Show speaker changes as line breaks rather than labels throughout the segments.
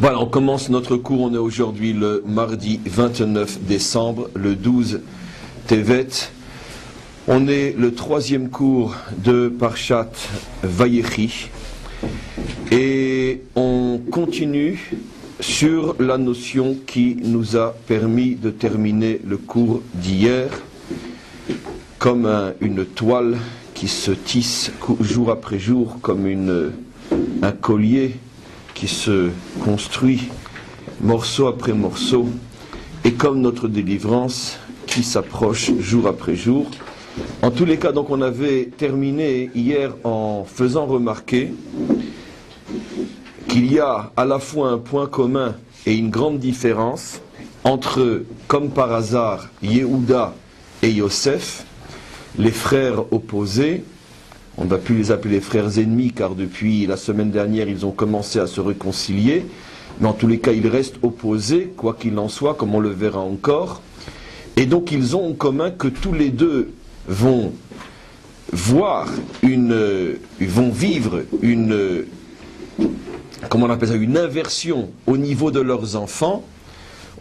Voilà, on commence notre cours. On est aujourd'hui le mardi 29 décembre, le 12 Tevet. On est le troisième cours de Parshat Vayechi. Et on continue sur la notion qui nous a permis de terminer le cours d'hier, comme une toile qui se tisse jour après jour, comme un collier qui se construit morceau après morceau, et comme notre délivrance qui s'approche jour après jour. En tous les cas, donc, on avait terminé hier en faisant remarquer qu'il y a à la fois un point commun et une grande différence entre, comme par hasard, Yehuda et Yosef, les frères opposés. On va plus les appeler les frères ennemis, car depuis la semaine dernière, ils ont commencé à se réconcilier. Mais en tous les cas, ils restent opposés, quoi qu'il en soit, comme on le verra encore. Et donc, ils ont en commun que tous les deux vont vivre une inversion au niveau de leurs enfants.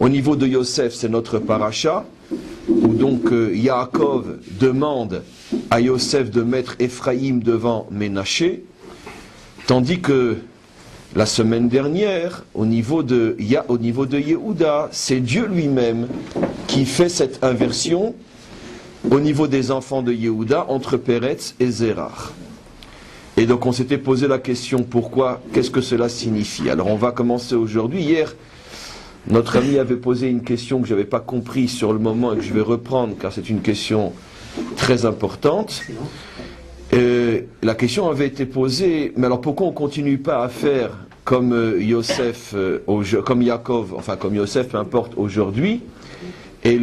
Au niveau de Yosef, c'est notre paracha, où donc Yaakov demande à Yosef de mettre Ephraïm devant Ménaché, tandis que la semaine dernière, au niveau de Yehuda, c'est Dieu lui-même qui fait cette inversion au niveau des enfants de Yehuda entre Peretz et Zérach. Et donc on s'était posé la question, pourquoi, qu'est-ce que cela signifie? Alors on va commencer aujourd'hui. Hier, notre ami avait posé une question que je n'avais pas compris sur le moment et que je vais reprendre, car c'est une question très importante. La question avait été posée, mais alors pourquoi on ne continue pas à faire comme Yosef, comme Yaakov, enfin comme Yosef, peu importe, aujourd'hui? Et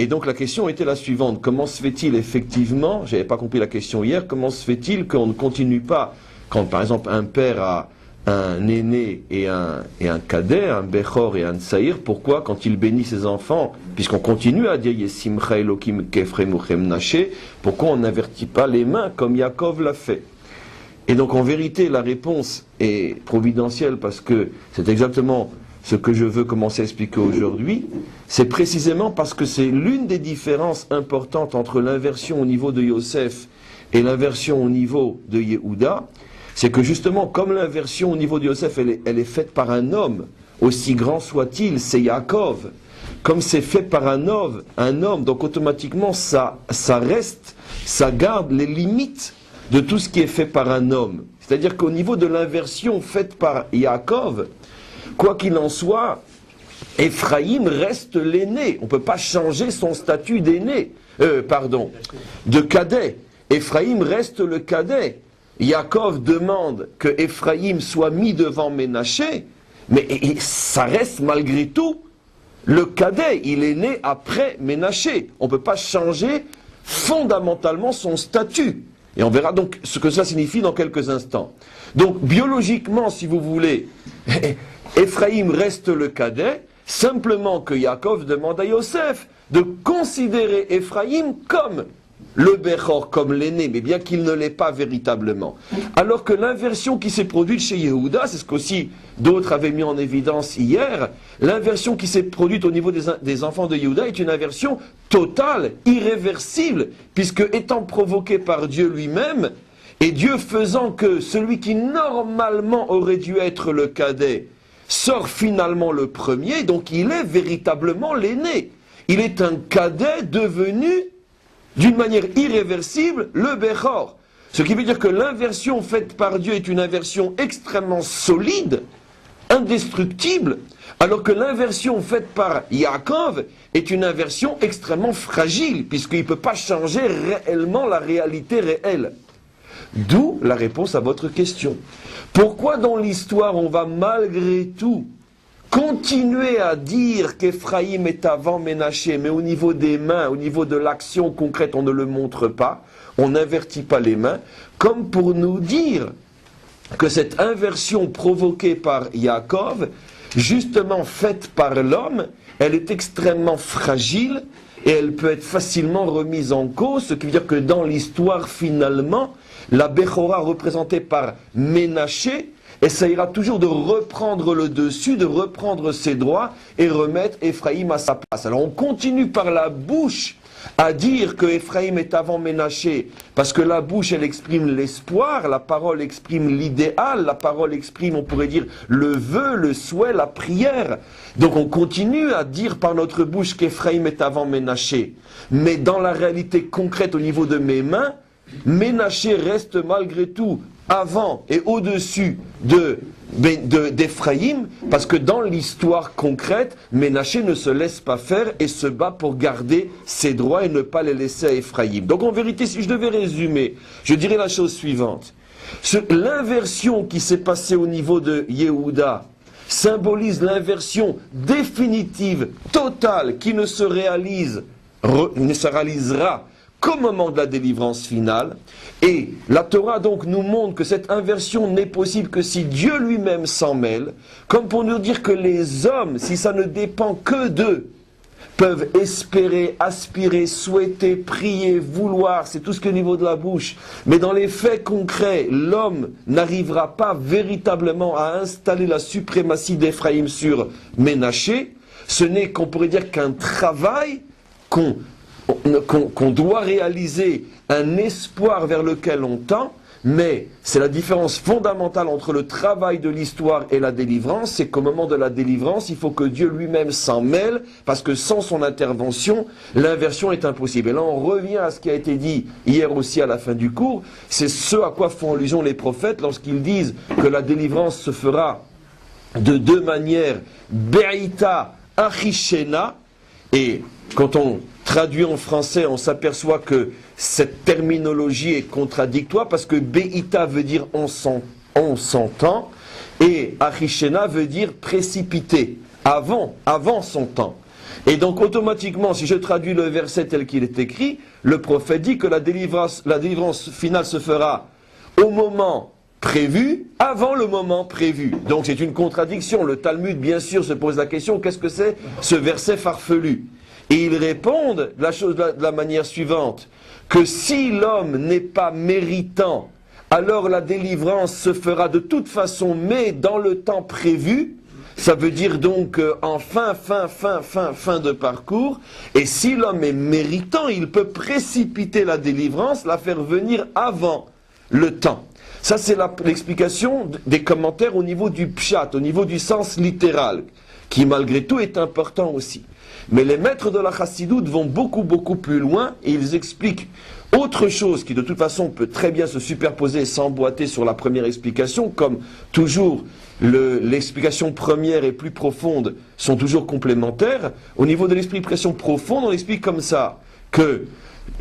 donc la question était la suivante: comment se fait-il effectivement, j'avais pas compris la question hier, comment se fait-il qu'on ne continue pas, quand par exemple un père a un aîné et un cadet, un Bechor et un Tsaïr, pourquoi quand il bénit ses enfants, puisqu'on continue à dire Yesimcha Elokim Kefrem Uchem Naché, pourquoi on n'avertit pas les mains comme Yaakov l'a fait? Et donc en vérité la réponse est providentielle, parce que c'est exactement ce que je veux commencer à expliquer aujourd'hui. C'est précisément parce que c'est l'une des différences importantes entre l'inversion au niveau de Yosef et l'inversion au niveau de Yehuda. C'est que justement, comme l'inversion au niveau de Yosef, elle est faite par un homme, aussi grand soit-il, c'est Yaakov. Comme c'est fait par un homme, donc automatiquement ça garde les limites de tout ce qui est fait par un homme. C'est-à-dire qu'au niveau de l'inversion faite par Yaakov, quoi qu'il en soit, Ephraïm reste l'aîné. On ne peut pas changer son statut de cadet. Ephraïm reste le cadet. Yaakov demande que Ephraïm soit mis devant Ménaché, mais ça reste malgré tout le cadet. Il est né après Ménaché. On ne peut pas changer fondamentalement son statut. Et on verra donc ce que ça signifie dans quelques instants. Donc biologiquement, si vous voulez, Ephraïm reste le cadet, simplement que Yaakov demande à Yosef de considérer Ephraïm comme le Bechor, comme l'aîné, mais bien qu'il ne l'est pas véritablement. Alors que l'inversion qui s'est produite chez Yehuda, c'est ce qu'aussi d'autres avaient mis en évidence hier, l'inversion qui s'est produite au niveau des enfants de Yehuda est une inversion totale, irréversible, puisque étant provoquée par Dieu lui-même, et Dieu faisant que celui qui normalement aurait dû être le cadet sort finalement le premier, donc il est véritablement l'aîné. Il est un cadet devenu, d'une manière irréversible, le Bechor. Ce qui veut dire que l'inversion faite par Dieu est une inversion extrêmement solide, indestructible, alors que l'inversion faite par Yaakov est une inversion extrêmement fragile, puisqu'il ne peut pas changer réellement la réalité réelle. D'où la réponse à votre question. Pourquoi dans l'histoire on va malgré tout continuer à dire qu'Ephraïm est avant Ménaché, mais au niveau des mains, au niveau de l'action concrète, on ne le montre pas, on n'invertit pas les mains, comme pour nous dire que cette inversion provoquée par Yaakov, justement faite par l'homme, elle est extrêmement fragile et elle peut être facilement remise en cause, ce qui veut dire que dans l'histoire finalement, la Bechora représentée par Ménaché essayera toujours de reprendre le dessus, de reprendre ses droits et remettre Ephraïm à sa place. Alors on continue par la bouche à dire que Ephraïm est avant Ménaché, parce que la bouche, elle exprime l'espoir, la parole exprime l'idéal, la parole exprime, on pourrait dire, le vœu, le souhait, la prière. Donc on continue à dire par notre bouche qu'Ephraïm est avant Ménaché. Mais dans la réalité concrète au niveau de mes mains, Ménaché reste malgré tout avant et au-dessus d'Ephraïm, parce que dans l'histoire concrète, Ménaché ne se laisse pas faire et se bat pour garder ses droits et ne pas les laisser à Ephraïm. Donc en vérité, si je devais résumer, je dirais la chose suivante. L'inversion qui s'est passée au niveau de Yehuda symbolise l'inversion définitive, totale, qui ne se réalisera qu'au moment de la délivrance finale. Et la Torah donc nous montre que cette inversion n'est possible que si Dieu lui-même s'en mêle, comme pour nous dire que les hommes, si ça ne dépend que d'eux, peuvent espérer, aspirer, souhaiter, prier, vouloir, c'est tout ce qui est au niveau de la bouche. Mais dans les faits concrets, l'homme n'arrivera pas véritablement à installer la suprématie d'Ephraïm sur Ménaché. Ce n'est, qu'on pourrait dire, qu'un travail qu'on doit réaliser, un espoir vers lequel on tend, mais c'est la différence fondamentale entre le travail de l'histoire et la délivrance, c'est qu'au moment de la délivrance, il faut que Dieu lui-même s'en mêle, parce que sans son intervention, l'inversion est impossible. Et là, on revient à ce qui a été dit hier aussi à la fin du cours, c'est ce à quoi font allusion les prophètes lorsqu'ils disent que la délivrance se fera de deux manières, Be'ita Achishena, et quand on traduit en français, on s'aperçoit que cette terminologie est contradictoire parce que Be'ita veut dire on s'entend et Achishena veut dire précipité, avant son temps. Et donc automatiquement, si je traduis le verset tel qu'il est écrit, le prophète dit que la délivrance finale se fera au moment prévu, avant le moment prévu. Donc c'est une contradiction. Le Talmud, bien sûr, se pose la question, qu'est-ce que c'est ce verset farfelu? Et ils répondent la chose de la manière suivante, que si l'homme n'est pas méritant, alors la délivrance se fera de toute façon, mais dans le temps prévu. Ça veut dire donc en fin de parcours. Et si l'homme est méritant, il peut précipiter la délivrance, la faire venir avant le temps. Ça, c'est l'explication des commentaires au niveau du pshat, au niveau du sens littéral, qui malgré tout est important aussi. Mais les maîtres de la chassidoute vont beaucoup plus loin et ils expliquent autre chose qui de toute façon peut très bien se superposer et s'emboîter sur la première explication, comme toujours l'explication première et plus profonde sont toujours complémentaires. Au niveau de l'explication profonde, on explique comme ça, que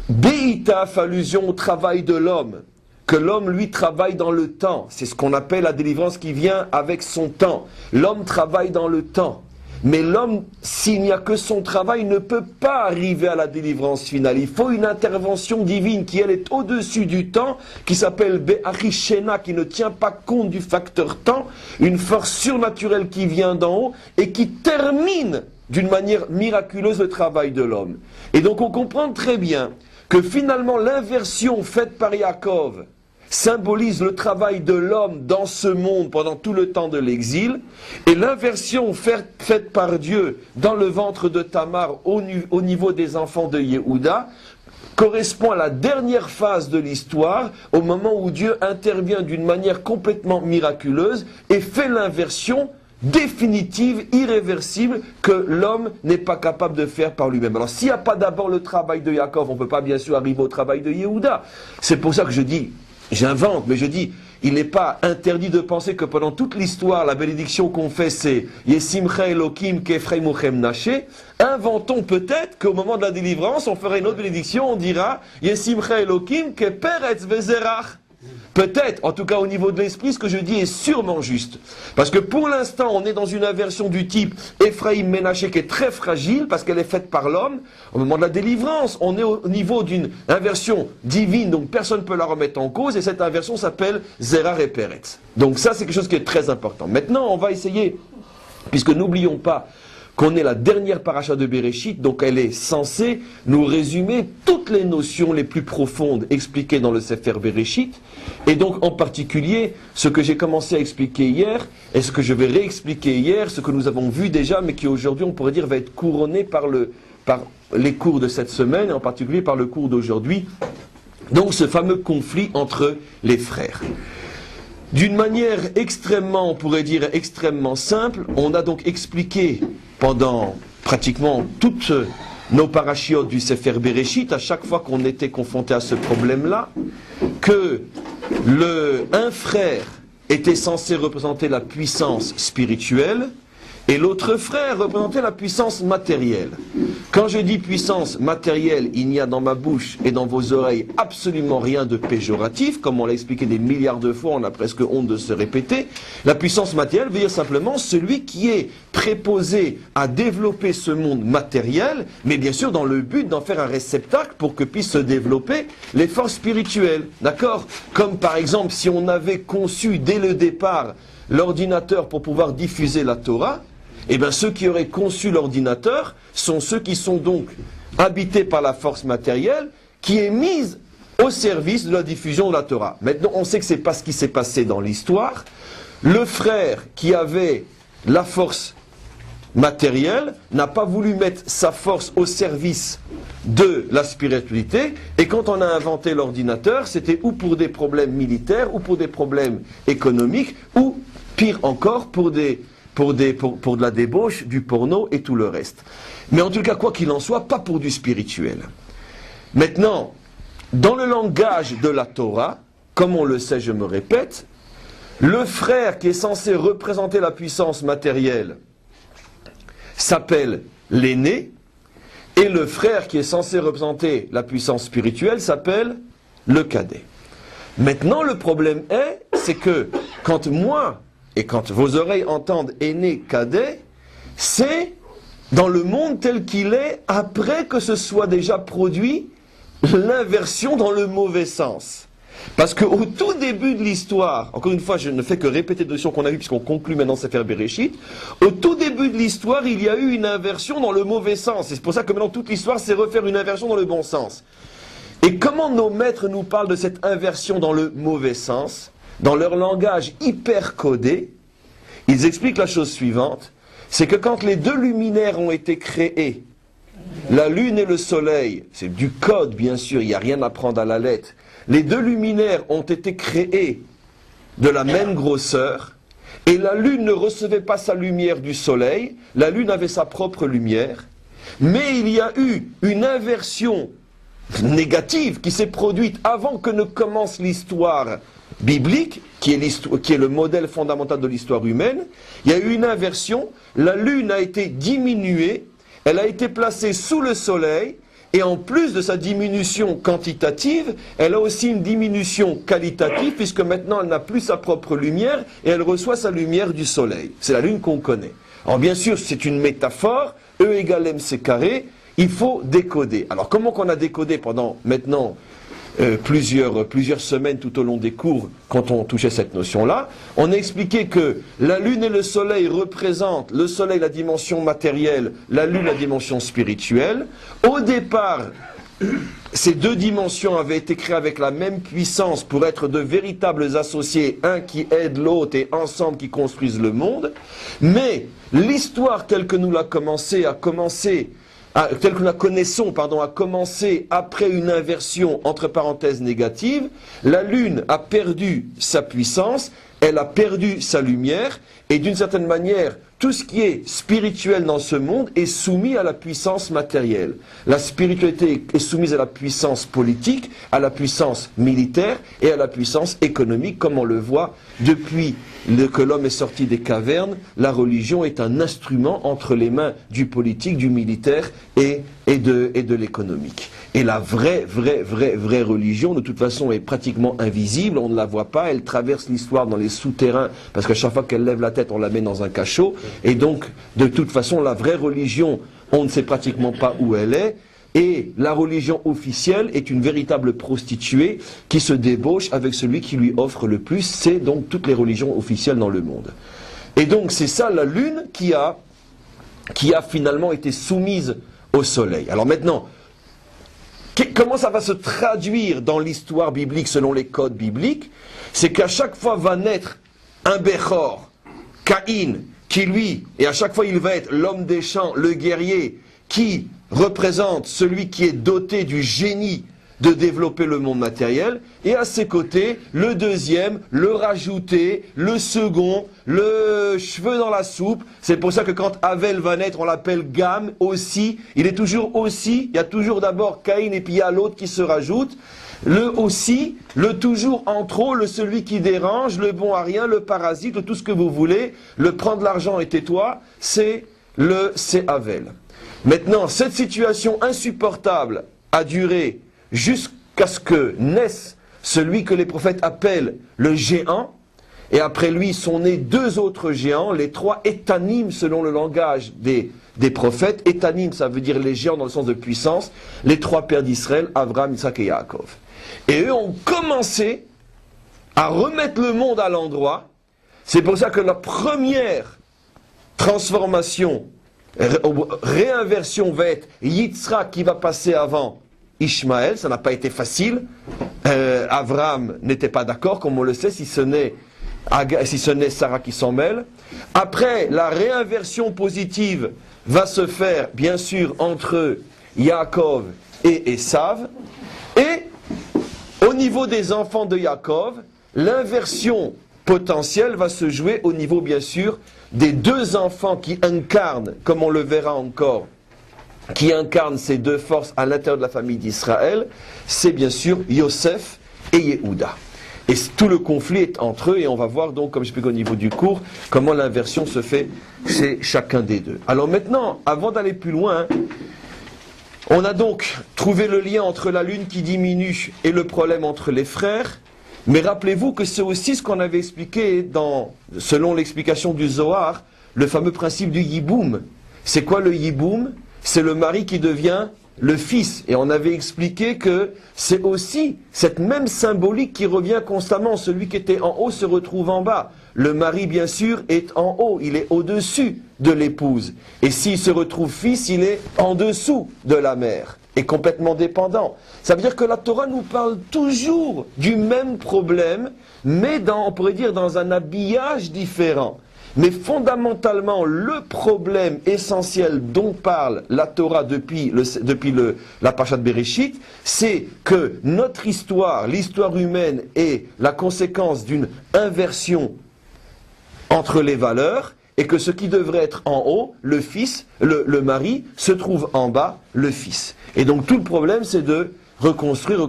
Be'ita fait allusion au travail de l'homme, que l'homme lui travaille dans le temps, c'est ce qu'on appelle la délivrance qui vient avec son temps. L'homme travaille dans le temps. Mais l'homme, s'il n'y a que son travail, ne peut pas arriver à la délivrance finale. Il faut une intervention divine qui, elle, est au-dessus du temps, qui s'appelle Be'achishena, qui ne tient pas compte du facteur temps, une force surnaturelle qui vient d'en haut et qui termine d'une manière miraculeuse le travail de l'homme. Et donc on comprend très bien que finalement l'inversion faite par Yaakov symbolise le travail de l'homme dans ce monde pendant tout le temps de l'exil, et l'inversion faite par Dieu dans le ventre de Tamar au niveau des enfants de Yehuda correspond à la dernière phase de l'histoire, au moment où Dieu intervient d'une manière complètement miraculeuse et fait l'inversion définitive, irréversible, que l'homme n'est pas capable de faire par lui-même. Alors s'il n'y a pas d'abord le travail de Yaakov, on ne peut pas bien sûr arriver au travail de Yehuda. C'est pour ça que je dis, j'invente, mais je dis, il n'est pas interdit de penser que pendant toute l'histoire, la bénédiction qu'on fait, c'est Yesimcha Elokim Kefreim Uchem Naché. Inventons peut-être qu'au moment de la délivrance, on ferait une autre bénédiction, on dira Yesimcha Elokim Keperetz Vezerach. Peut-être, en tout cas au niveau de l'esprit, ce que je dis est sûrement juste. Parce que pour l'instant, on est dans une inversion du type Ephraïm Ménaché qui est très fragile parce qu'elle est faite par l'homme. Au moment de la délivrance, on est au niveau d'une inversion divine, donc personne ne peut la remettre en cause, et cette inversion s'appelle Zerah et Peretz. Donc ça, c'est quelque chose qui est très important. Maintenant, on va essayer, puisque n'oublions pas qu'on est la dernière paracha de Bereshit, donc elle est censée nous résumer toutes les notions les plus profondes expliquées dans le Sefer Bereshit, et donc en particulier ce que j'ai commencé à expliquer hier, et ce que je vais réexpliquer hier, ce que nous avons vu déjà, mais qui aujourd'hui on pourrait dire va être couronné par les cours de cette semaine, et en particulier par le cours d'aujourd'hui, donc ce fameux conflit entre les frères. D'une manière extrêmement, on pourrait dire extrêmement simple, on a donc expliqué pendant pratiquement toutes nos parachiotes du Sefer Bereshit, à chaque fois qu'on était confronté à ce problème-là, que un frère était censé représenter la puissance spirituelle, et l'autre frère représentait la puissance matérielle. Quand je dis puissance matérielle, il n'y a dans ma bouche et dans vos oreilles absolument rien de péjoratif, comme on l'a expliqué des milliards de fois, on a presque honte de se répéter. La puissance matérielle veut dire simplement celui qui est préposé à développer ce monde matériel, mais bien sûr dans le but d'en faire un réceptacle pour que puissent se développer les forces spirituelles. D'accord ? Comme par exemple si on avait conçu dès le départ l'ordinateur pour pouvoir diffuser la Torah, eh bien ceux qui auraient conçu l'ordinateur sont ceux qui sont donc habités par la force matérielle qui est mise au service de la diffusion de la Torah. Maintenant, on sait que ce n'est pas ce qui s'est passé dans l'histoire. Le frère qui avait la force matérielle n'a pas voulu mettre sa force au service de la spiritualité, et quand on a inventé l'ordinateur, c'était ou pour des problèmes militaires, ou pour des problèmes économiques, ou pire encore, pour de la débauche, du porno et tout le reste. Mais en tout cas, quoi qu'il en soit, pas pour du spirituel. Maintenant, dans le langage de la Torah, comme on le sait, je me répète, le frère qui est censé représenter la puissance matérielle s'appelle l'aîné, et le frère qui est censé représenter la puissance spirituelle s'appelle le cadet. Maintenant, le problème c'est que quand moi, et quand vos oreilles entendent aîné, cadet, c'est dans le monde tel qu'il est, après que ce soit déjà produit l'inversion dans le mauvais sens. Parce qu'au tout début de l'histoire, encore une fois, je ne fais que répéter des notions qu'on a vues puisqu'on conclut maintenant Sefer Bereshit, au tout début de l'histoire, il y a eu une inversion dans le mauvais sens. Et c'est pour ça que maintenant toute l'histoire, c'est refaire une inversion dans le bon sens. Et comment nos maîtres nous parlent de cette inversion dans le mauvais sens, dans leur langage hyper codé, ils expliquent la chose suivante, c'est que quand les deux luminaires ont été créés, la lune et le soleil, c'est du code bien sûr, il n'y a rien à prendre à la lettre, les deux luminaires ont été créés de la même grosseur, et la lune ne recevait pas sa lumière du soleil, la lune avait sa propre lumière, mais il y a eu une inversion négative qui s'est produite avant que ne commence l'histoire biblique, qui est le modèle fondamental de l'histoire humaine. Il y a eu une inversion, la lune a été diminuée, elle a été placée sous le soleil, et en plus de sa diminution quantitative, elle a aussi une diminution qualitative, puisque maintenant elle n'a plus sa propre lumière, et elle reçoit sa lumière du soleil. C'est la lune qu'on connaît. Alors bien sûr, c'est une métaphore, E égale MC carré, il faut décoder. Alors comment qu'on a décodé pendant maintenant plusieurs semaines tout au long des cours, quand on touchait cette notion-là, on a expliqué que la lune et le soleil représentent le soleil la dimension matérielle, la lune la dimension spirituelle. Au départ, ces deux dimensions avaient été créées avec la même puissance pour être de véritables associés, un qui aide l'autre et ensemble qui construisent le monde. Mais l'histoire telle que nous la connaissons, a commencé après une inversion entre parenthèses négative. La lune a perdu sa puissance, elle a perdu sa lumière, et d'une certaine manière, tout ce qui est spirituel dans ce monde est soumis à la puissance matérielle. La spiritualité est soumise à la puissance politique, à la puissance militaire et à la puissance économique, comme on le voit depuis que l'homme est sorti des cavernes. La religion est un instrument entre les mains du politique, du militaire et de l'économique. Et la vraie religion, de toute façon, est pratiquement invisible, on ne la voit pas, elle traverse l'histoire dans les souterrains, parce qu'à chaque fois qu'elle lève la tête, on la met dans un cachot, et donc, de toute façon, la vraie religion, on ne sait pratiquement pas où elle est, et la religion officielle est une véritable prostituée qui se débauche avec celui qui lui offre le plus, c'est donc toutes les religions officielles dans le monde. Et donc, c'est ça la lune qui a qui a finalement été soumise au soleil. Alors maintenant, comment ça va se traduire dans l'histoire biblique selon les codes bibliques? C'est qu'à chaque fois va naître un Bechor, Caïn, qui lui, et à chaque fois il va être l'homme des champs, le guerrier, qui représente celui qui est doté du génie de développer le monde matériel, et à ses côtés, le deuxième, le rajouté, le second, le cheveu dans la soupe. C'est pour ça que quand Havel va naître, on l'appelle Gam, aussi. Il est toujours aussi, il y a toujours d'abord Caïn et puis il y a l'autre qui se rajoute. Le aussi, le toujours en trop, le celui qui dérange, le bon à rien, le parasite, le tout ce que vous voulez, le prendre l'argent et tais-toi, c'est Havel. Maintenant, cette situation insupportable a duré jusqu'à ce que naisse celui que les prophètes appellent le géant, et après lui sont nés deux autres géants, les trois étanim selon le langage des prophètes. Étanim, ça veut dire les géants dans le sens de puissance, les trois pères d'Israël, Abraham, Isaac et Yaakov. Et eux ont commencé à remettre le monde à l'endroit. C'est pour ça que la première transformation, réinversion va être Yitzhak qui va passer avant Ishmaël. Ça n'a pas été facile. Abraham n'était pas d'accord, comme on le sait, si ce n'est Sarah qui s'en mêle. Après, la réinversion positive va se faire, bien sûr, entre Yaakov et Esav. Et au niveau des enfants de Yaakov, l'inversion potentielle va se jouer au niveau, bien sûr, des deux enfants qui incarnent, comme on le verra encore, qui incarnent ces deux forces à l'intérieur de la famille d'Israël. C'est bien sûr Yosef et Yehuda. Et tout le conflit est entre eux, et on va voir donc, comme j'explique au niveau du cours, comment l'inversion se fait chez chacun des deux. Alors maintenant, avant d'aller plus loin, on a donc trouvé le lien entre la lune qui diminue et le problème entre les frères, mais rappelez-vous que c'est aussi ce qu'on avait expliqué selon l'explication du Zohar, le fameux principe du Yiboum. C'est quoi le Yiboum? C'est le mari qui devient le fils. Et on avait expliqué que c'est aussi cette même symbolique qui revient constamment. Celui qui était en haut se retrouve en bas. Le mari, bien sûr, est en haut. Il est au-dessus de l'épouse. Et s'il se retrouve fils, il est en dessous de la mère. Et complètement dépendant. Ça veut dire que la Torah nous parle toujours du même problème, mais on pourrait dire dans un habillage différent. Mais fondamentalement, le problème essentiel dont parle la Torah depuis la Parashat Bereshit, c'est que notre histoire, l'histoire humaine, est la conséquence d'une inversion entre les valeurs, et que ce qui devrait être en haut, le fils, le mari, se trouve en bas, le fils. Et donc tout le problème, c'est de reconstruire.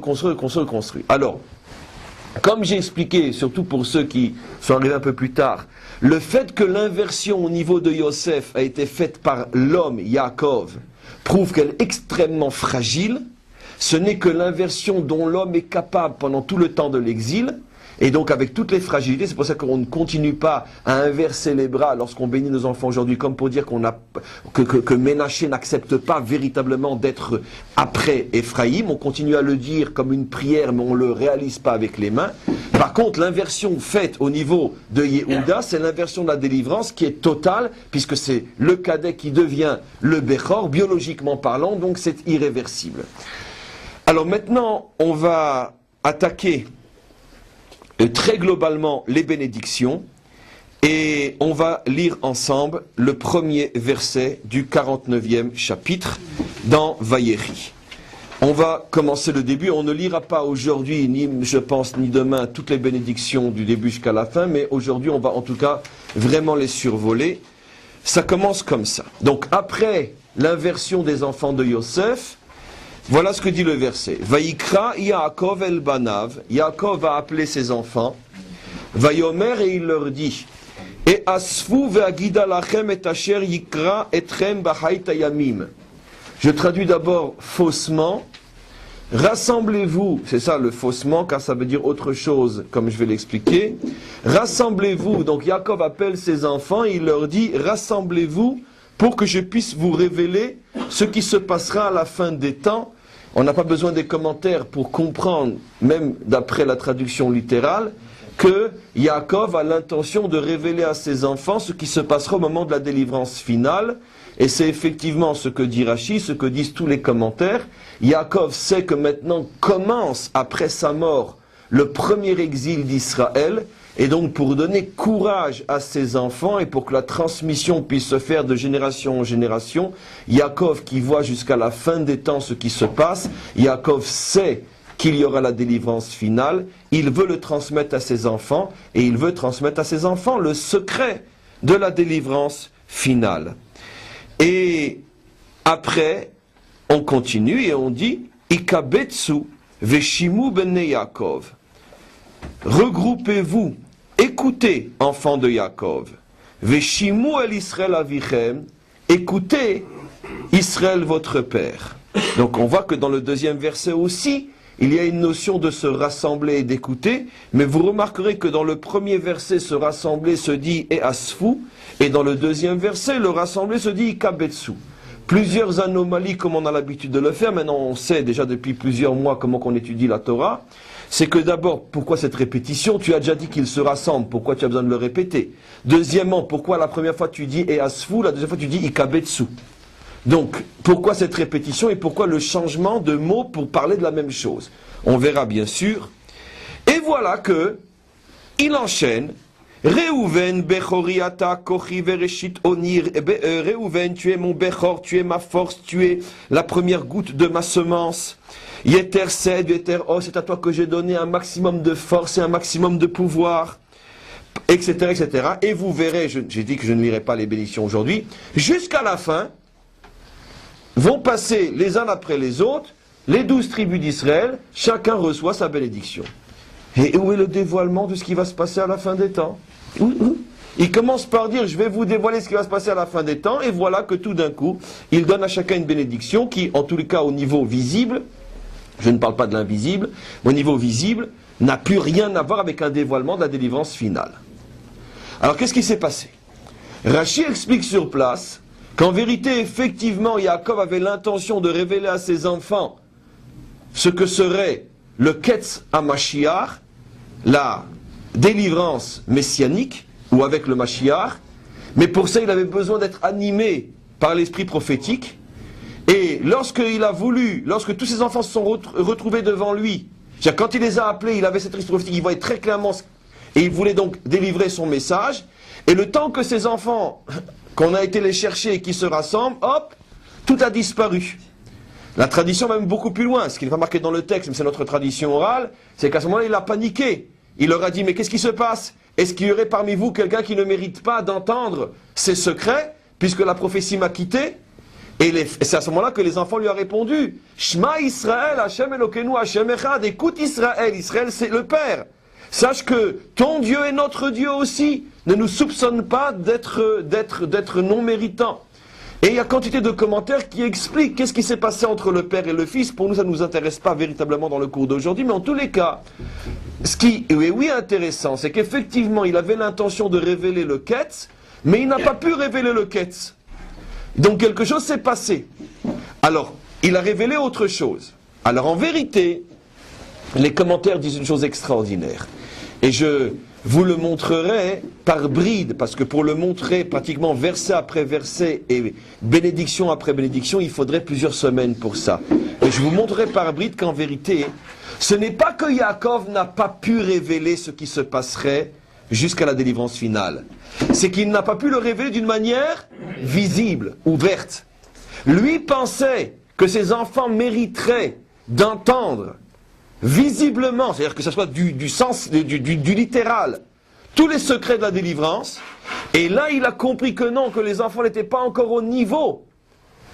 Alors, comme j'ai expliqué, surtout pour ceux qui sont arrivés un peu plus tard, le fait que l'inversion au niveau de Yosef a été faite par l'homme, Yaakov, prouve qu'elle est extrêmement fragile. Ce n'est que l'inversion dont l'homme est capable pendant tout le temps de l'exil, et donc avec toutes les fragilités. C'est pour ça qu'on ne continue pas à inverser les bras lorsqu'on bénit nos enfants aujourd'hui, comme pour dire que Ménaché n'accepte pas véritablement d'être après Éphraïm. On continue à le dire comme une prière, mais on ne le réalise pas avec les mains. Par contre, l'inversion faite au niveau de Yehuda, c'est l'inversion de la délivrance qui est totale, puisque c'est le cadet qui devient le Bechor, biologiquement parlant, donc c'est irréversible. Alors maintenant, on va attaquer très globalement les bénédictions, et on va lire ensemble le premier verset du 49e chapitre dans Vayechi. On va commencer le début. On ne lira pas aujourd'hui, ni je pense, ni demain, toutes les bénédictions du début jusqu'à la fin, mais aujourd'hui on va en tout cas vraiment les survoler. Ça commence comme ça. Donc après l'inversion des enfants de Yosef, voilà ce que dit le verset. Vayikra Yaakov el banav. Yaakov va appeler ses enfants. Vayomer, et il leur dit. Et asfu ve'agida lachem et asher yikra etrem b'hayta yamim. Je traduis d'abord faussement. Rassemblez-vous, c'est ça le faussement, car ça veut dire autre chose, comme je vais l'expliquer. Rassemblez-vous. Donc Yaakov appelle ses enfants et il leur dit, rassemblez-vous pour que je puisse vous révéler ce qui se passera à la fin des temps. On n'a pas besoin des commentaires pour comprendre, même d'après la traduction littérale, que Yaakov a l'intention de révéler à ses enfants ce qui se passera au moment de la délivrance finale. Et c'est effectivement ce que dit Rashi, ce que disent tous les commentaires. Yaakov sait que maintenant commence, après sa mort, le premier exil d'Israël. Et donc pour donner courage à ses enfants et pour que la transmission puisse se faire de génération en génération, Yaakov qui voit jusqu'à la fin des temps ce qui se passe, Yaakov sait qu'il y aura la délivrance finale, il veut le transmettre à ses enfants, et il veut transmettre à ses enfants le secret de la délivrance finale. Et après, on continue et on dit Ikabetsu veshimu bene Yaakov. Regroupez-vous, écoutez, enfants de Yaakov. Veshimu el Israël avichem, écoutez Israël votre père. Donc on voit que dans le deuxième verset aussi, il y a une notion de se rassembler et d'écouter, mais vous remarquerez que dans le premier verset, se rassembler se dit et asfu, et dans le deuxième verset, le rassembler se dit ikabetsu. Plusieurs anomalies comme on a l'habitude de le faire, maintenant on sait déjà depuis plusieurs mois comment on étudie la Torah, c'est que d'abord, pourquoi cette répétition? Tu as déjà dit qu'ils se rassemblent, pourquoi tu as besoin de le répéter? Deuxièmement, pourquoi la première fois tu dis et asfu, la deuxième fois tu dis ikabetsu? Donc, pourquoi cette répétition et pourquoi le changement de mots pour parler de la même chose? On verra bien sûr. Et voilà que il enchaîne. Reuven, Bechoriata, Kochi, Vereshit, Onir. Reuven, tu es mon Bechor, tu es ma force, tu es la première goutte de ma semence. Yeter Sed, Yeter Os, c'est à toi que j'ai donné un maximum de force et un maximum de pouvoir. Etc., etc. Et vous verrez, j'ai dit que je ne lirai pas les bénédictions aujourd'hui, jusqu'à la fin, vont passer les uns après les autres, les 12 tribus d'Israël, chacun reçoit sa bénédiction. Et où est le dévoilement de ce qui va se passer à la fin des temps? Il commence par dire, je vais vous dévoiler ce qui va se passer à la fin des temps, et voilà que tout d'un coup, il donne à chacun une bénédiction qui, en tous les cas au niveau visible, je ne parle pas de l'invisible, mais au niveau visible, n'a plus rien à voir avec un dévoilement de la délivrance finale. Alors qu'est-ce qui s'est passé? Rashi explique sur place qu'en vérité, effectivement, Yaakov avait l'intention de révéler à ses enfants ce que serait le Ketz HaMashiach, la délivrance messianique, ou avec le Mashiach, mais pour ça il avait besoin d'être animé par l'esprit prophétique, et lorsqu'il a voulu, lorsque tous ses enfants se sont retrouvés devant lui, quand il les a appelés, il avait cet esprit prophétique, il voyait très clairement, et il voulait donc délivrer son message, et le temps que ses enfants, qu'on a été les chercher et qui se rassemblent, hop, tout a disparu. La tradition va même beaucoup plus loin, ce qui n'est pas marqué dans le texte, mais c'est notre tradition orale, c'est qu'à ce moment-là, il a paniqué. Il leur a dit, mais qu'est-ce qui se passe? Est-ce qu'il y aurait parmi vous quelqu'un qui ne mérite pas d'entendre ces secrets, puisque la prophétie m'a quitté? Et c'est à ce moment-là que les enfants lui ont répondu, Shema Israël, Hashem Elokeinu, Hashem Echad, écoute Israël, Israël c'est le Père. Sache que ton Dieu est notre Dieu aussi. Ne nous soupçonne pas d'être non méritants. Et il y a quantité de commentaires qui expliquent qu'est-ce qui s'est passé entre le Père et le Fils. Pour nous, ça ne nous intéresse pas véritablement dans le cours d'aujourd'hui, mais en tous les cas, ce qui est intéressant, c'est qu'effectivement, il avait l'intention de révéler le Ketz, mais il n'a pas pu révéler le Ketz. Donc quelque chose s'est passé. Alors, il a révélé autre chose. Alors en vérité, les commentaires disent une chose extraordinaire. Et je vous le montrerai par bride, parce que pour le montrer pratiquement verset après verset et bénédiction après bénédiction, il faudrait plusieurs semaines pour ça. Et je vous montrerai par bride qu'en vérité, ce n'est pas que Yaakov n'a pas pu révéler ce qui se passerait jusqu'à la délivrance finale. C'est qu'il n'a pas pu le révéler d'une manière visible, ouverte. Lui pensait que ses enfants mériteraient d'entendre visiblement, c'est-à-dire que ce soit du sens, du littéral, tous les secrets de la délivrance, et là il a compris que non, que les enfants n'étaient pas encore au niveau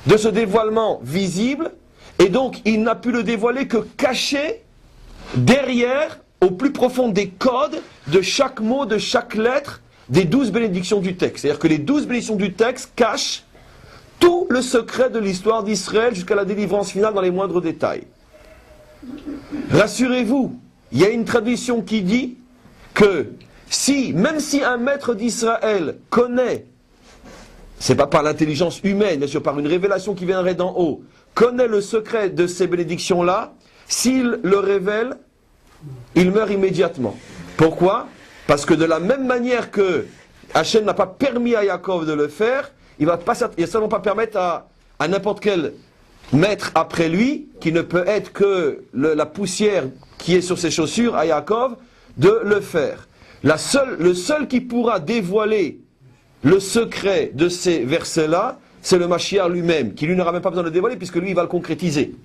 de ce dévoilement visible, et donc il n'a pu le dévoiler que caché derrière, au plus profond des codes de chaque mot, de chaque lettre, des 12 bénédictions du texte. C'est-à-dire que les 12 bénédictions du texte cachent tout le secret de l'histoire d'Israël jusqu'à la délivrance finale dans les moindres détails. Rassurez-vous, il y a une tradition qui dit que même si un maître d'Israël connaît, c'est pas par l'intelligence humaine, bien sûr par une révélation qui viendrait d'en haut, connaît le secret de ces bénédictions-là, s'il le révèle, il meurt immédiatement. Pourquoi? Parce que de la même manière que Hachem n'a pas permis à Yaakov de le faire, il va certainement pas permettre à n'importe quel maître après lui, qui ne peut être que la poussière qui est sur ses chaussures, à Yaakov, de le faire. Le seul qui pourra dévoiler le secret de ces versets-là, c'est le Mashiach lui-même, qui lui n'aura même pas besoin de le dévoiler, puisque lui, il va le concrétiser.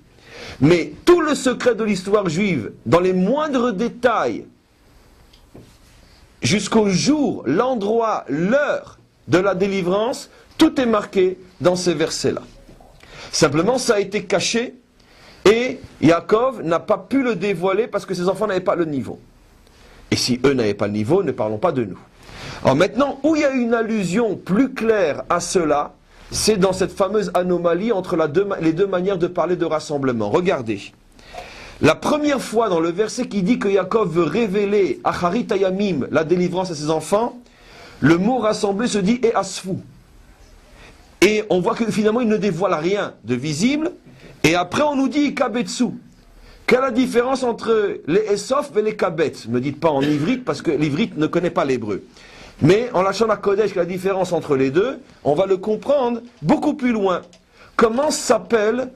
Mais tout le secret de l'histoire juive, dans les moindres détails, jusqu'au jour, l'endroit, l'heure de la délivrance, tout est marqué dans ces versets-là. Simplement, ça a été caché, et Yaakov n'a pas pu le dévoiler parce que ses enfants n'avaient pas le niveau. Et si eux n'avaient pas le niveau, ne parlons pas de nous. Alors maintenant, où il y a une allusion plus claire à cela, c'est dans cette fameuse anomalie entre les deux manières de parler de rassemblement. Regardez. La première fois dans le verset qui dit que Yaakov veut révéler Acharit Hayamim, la délivrance à ses enfants, le mot rassemblé se dit et asfou. Et on voit que finalement il ne dévoile rien de visible. Et après on nous dit kabetsu. Quelle est la différence entre les Esof et les kabet? Ne me dites pas en ivrite parce que l'ivrite ne connaît pas l'hébreu. Mais en lâchant la Kodesh, la différence entre les deux, on va le comprendre beaucoup plus loin. Comment s'appelle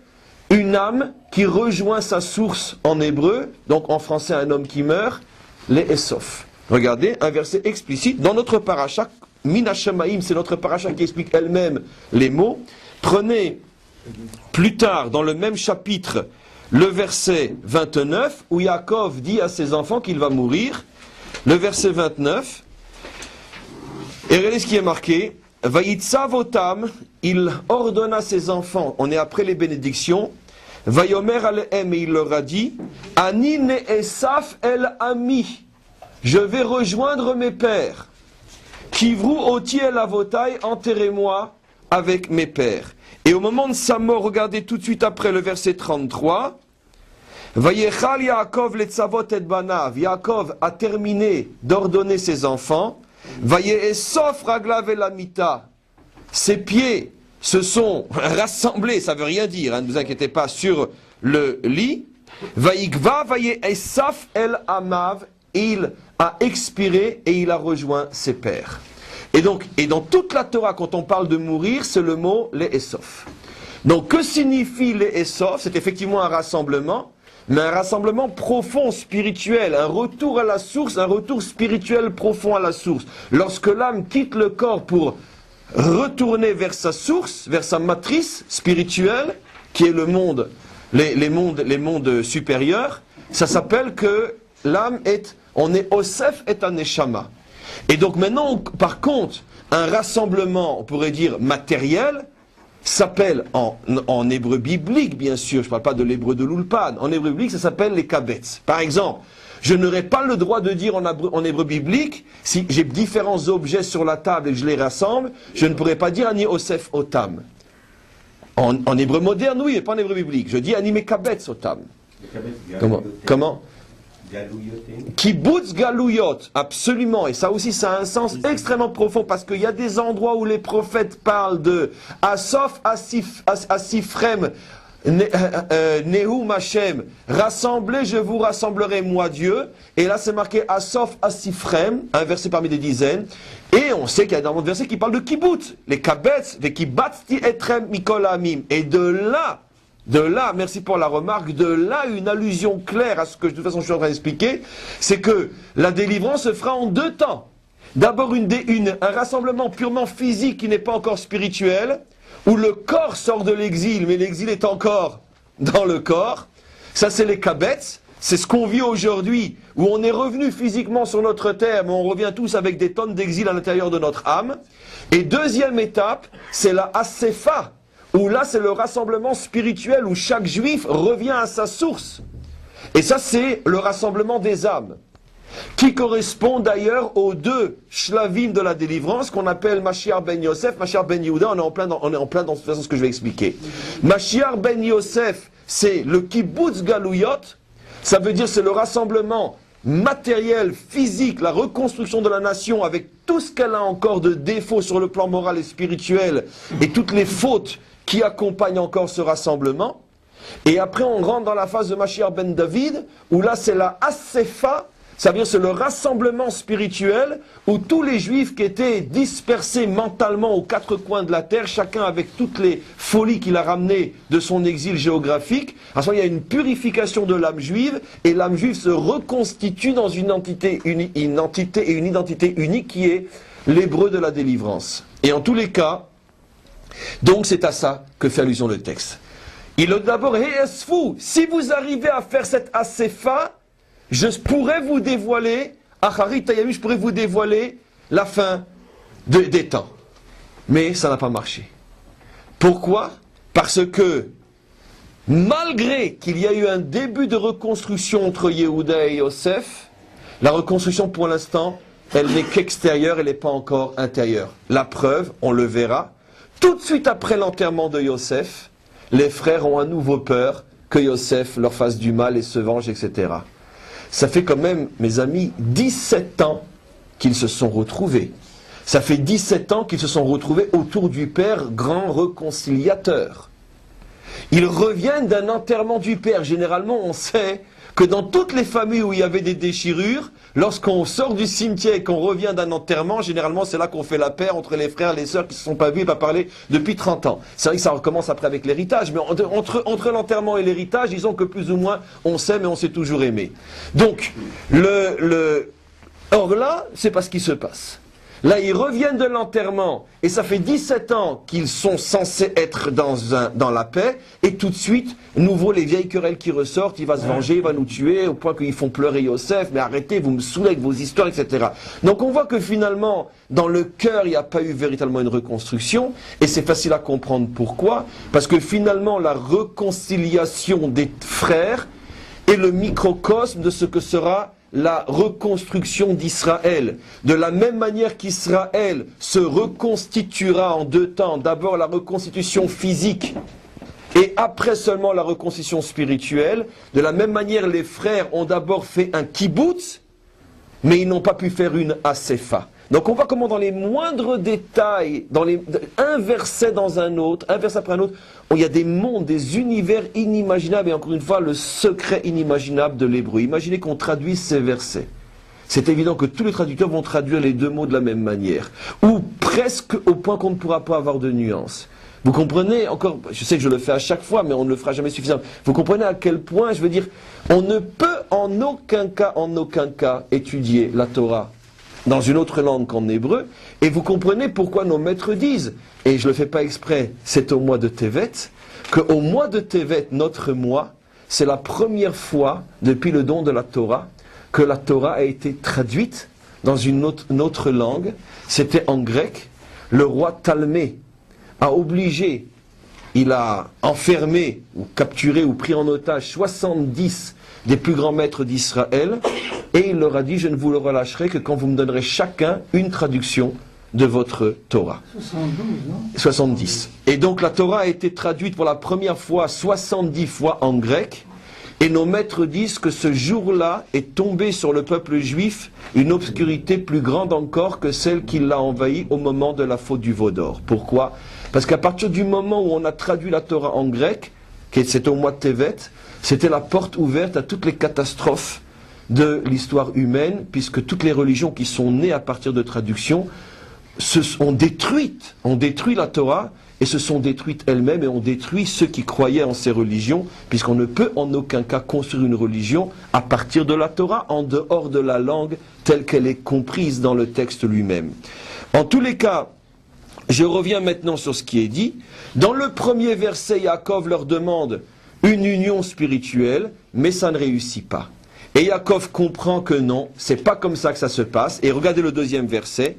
une âme qui rejoint sa source en hébreu, donc en français un homme qui meurt, les Esof. Regardez, un verset explicite dans notre paracha, Min HaShamayim, c'est notre paracha qui explique elle-même les mots. Prenez plus tard, dans le même chapitre, le verset 29, où Yaakov dit à ses enfants qu'il va mourir. Le verset 29, et regardez ce qui est marqué. Vayitsavotam, il ordonna à ses enfants, on est après les bénédictions, Vayomer alehem, et il leur a dit, Ani ne esaf el ami, je vais rejoindre mes pères. Kivru oti el avotai, enterrez-moi avec mes pères. Et au moment de sa mort, regardez tout de suite après le verset 33, Vayechal Yaakov letzavot et banav, Yaakov a terminé d'ordonner ses enfants, Vayesof raglav el amita, ses pieds se sont rassemblés, ça veut rien dire, ne vous inquiétez pas, sur le lit, Vayikva Vayesaf el amav, il a expiré et il a rejoint ses pères. Et donc, et dans toute la Torah, quand on parle de mourir, c'est le mot les Esof. Donc, que signifie les Esof? C'est effectivement un rassemblement, mais un rassemblement profond, spirituel, un retour à la source, un retour spirituel profond à la source. Lorsque l'âme quitte le corps pour retourner vers sa source, vers sa matrice spirituelle, qui est le monde, les mondes supérieurs, ça s'appelle que l'âme on est Osef et un Neshama. Et donc maintenant, par contre, un rassemblement, on pourrait dire matériel, s'appelle en hébreu biblique, bien sûr, je ne parle pas de l'hébreu de l'Ulpan, en hébreu biblique, ça s'appelle les kabetz. Par exemple, je n'aurais pas le droit de dire en hébreu biblique, si j'ai différents objets sur la table et que je les rassemble, je ne pourrais pas dire ani osef otam. En hébreu moderne, oui, mais pas en hébreu biblique. Je dis ani mekabetz otam. Comment Kibbutz Galouyot, absolument, et ça aussi ça a un sens extrêmement profond parce qu'il y a des endroits où les prophètes parlent de Asof Asifrem Nehum Hashem, rassemblez, je vous rassemblerai moi Dieu, et là c'est marqué Asof Asifrem, un verset parmi des dizaines, et on sait qu'il y a un autre verset qui parle de Kibbutz, les Kabetz, les Kibbatzti Etrem Mikol Amim, et de là, merci pour la remarque, de là une allusion claire à ce que de toute façon je suis en train d'expliquer, c'est que la délivrance se fera en deux temps. D'abord un rassemblement purement physique qui n'est pas encore spirituel, où le corps sort de l'exil, mais l'exil est encore dans le corps. Ça c'est les kabetz, c'est ce qu'on vit aujourd'hui, où on est revenu physiquement sur notre terre, mais on revient tous avec des tonnes d'exil à l'intérieur de notre âme. Et deuxième étape, c'est la asefa, où là c'est le rassemblement spirituel, où chaque juif revient à sa source. Et ça c'est le rassemblement des âmes, qui correspond d'ailleurs aux deux shlavim de la délivrance qu'on appelle Mashiach ben Yosef, Mashiach ben Yehuda, on est en plein dans de toute façon ce que je vais expliquer. Mashiach ben Yosef, c'est le kibbutz galouyot, ça veut dire c'est le rassemblement matériel, physique, la reconstruction de la nation avec tout ce qu'elle a encore de défauts sur le plan moral et spirituel et toutes les fautes qui accompagnent encore ce rassemblement. Et après on rentre dans la phase de Mashiach ben David, où là c'est la Asefa, Ça veut dire c'est le rassemblement spirituel où tous les juifs qui étaient dispersés mentalement aux quatre coins de la terre, chacun avec toutes les folies qu'il a ramenées de son exil géographique, à ce moment il y a une purification de l'âme juive et l'âme juive se reconstitue dans une entité unique qui est l'hébreu de la délivrance. Et en tous les cas, donc c'est à ça que fait allusion le texte. Il a d'abord, si vous arrivez à faire cette asefa, je pourrais vous dévoiler, je pourrais vous dévoiler la fin des temps. Mais ça n'a pas marché. Pourquoi? Parce que, malgré qu'il y a eu un début de reconstruction entre Yehuda et Yosef, la reconstruction pour l'instant, elle n'est qu'extérieure, elle n'est pas encore intérieure. La preuve, on le verra, tout de suite après l'enterrement de Yosef, les frères ont à nouveau peur que Yosef leur fasse du mal et se venge, etc. Ça fait quand même, mes amis, 17 ans qu'ils se sont retrouvés. Ça fait 17 ans qu'ils se sont retrouvés autour du Père, grand réconciliateur. Ils reviennent d'un enterrement du Père. Généralement, on sait que dans toutes les familles où il y avait des déchirures, lorsqu'on sort du cimetière et qu'on revient d'un enterrement, généralement c'est là qu'on fait la paix entre les frères et les sœurs qui ne se sont pas vus et pas parlé depuis 30 ans. C'est vrai que ça recommence après avec l'héritage, mais entre l'enterrement et l'héritage, disons que plus ou moins on s'aime et on s'est toujours aimé. Donc, or là, c'est pas ce qui se passe. Là, ils reviennent de l'enterrement, et ça fait 17 ans qu'ils sont censés être dans la paix, et tout de suite, nouveau, les vieilles querelles qui ressortent, il va se venger, il va nous tuer, au point qu'ils font pleurer Yosef, mais arrêtez, vous me saoulez avec vos histoires, etc. Donc on voit que finalement, dans le cœur, il n'y a pas eu véritablement une reconstruction, et c'est facile à comprendre pourquoi, parce que finalement, la réconciliation des frères est le microcosme de ce que sera la reconstruction d'Israël. De la même manière qu'Israël se reconstituera en deux temps, d'abord la reconstitution physique et après seulement la reconstitution spirituelle, de la même manière les frères ont d'abord fait un kibbutz, mais ils n'ont pas pu faire une asefa. Donc on voit comment dans les moindres détails, un verset dans un autre, un verset après un autre, il y a des mondes, des univers inimaginables, et encore une fois, le secret inimaginable de l'hébreu. Imaginez qu'on traduise ces versets. C'est évident que tous les traducteurs vont traduire les deux mots de la même manière, ou presque au point qu'on ne pourra pas avoir de nuances. Vous comprenez, encore, je sais que je le fais à chaque fois, mais on ne le fera jamais suffisamment. Vous comprenez à quel point, je veux dire, on ne peut en aucun cas étudier la Torah dans une autre langue qu'en hébreu, et vous comprenez pourquoi nos maîtres disent, et je ne le fais pas exprès, c'est au mois de Tevet, qu'au mois de Tevet, notre mois, c'est la première fois depuis le don de la Torah que la Torah a été traduite dans une autre langue, c'était en grec. Le roi Talmé a obligé, il a enfermé, ou capturé, ou pris en otage 70 des plus grands maîtres d'Israël, et il leur a dit, je ne vous le relâcherai que quand vous me donnerez chacun une traduction de votre Torah.
72, non?
70. Et donc la Torah a été traduite pour la première fois 70 fois en grec, et nos maîtres disent que ce jour-là est tombé sur le peuple juif une obscurité plus grande encore que celle qui l'a envahi au moment de la faute du veau d'or. Pourquoi? Parce qu'à partir du moment où on a traduit la Torah en grec, c'est au mois de Tevet, c'était la porte ouverte à toutes les catastrophes de l'histoire humaine, puisque toutes les religions qui sont nées à partir de traduction ont détruit la Torah, et se sont détruites elles-mêmes, et ont détruit ceux qui croyaient en ces religions, puisqu'on ne peut en aucun cas construire une religion à partir de la Torah, en dehors de la langue telle qu'elle est comprise dans le texte lui-même. En tous les cas, je reviens maintenant sur ce qui est dit. Dans le premier verset, Yaakov leur demande une union spirituelle, mais ça ne réussit pas. Et Yaakov comprend que non, c'est pas comme ça que ça se passe. Et regardez le deuxième verset.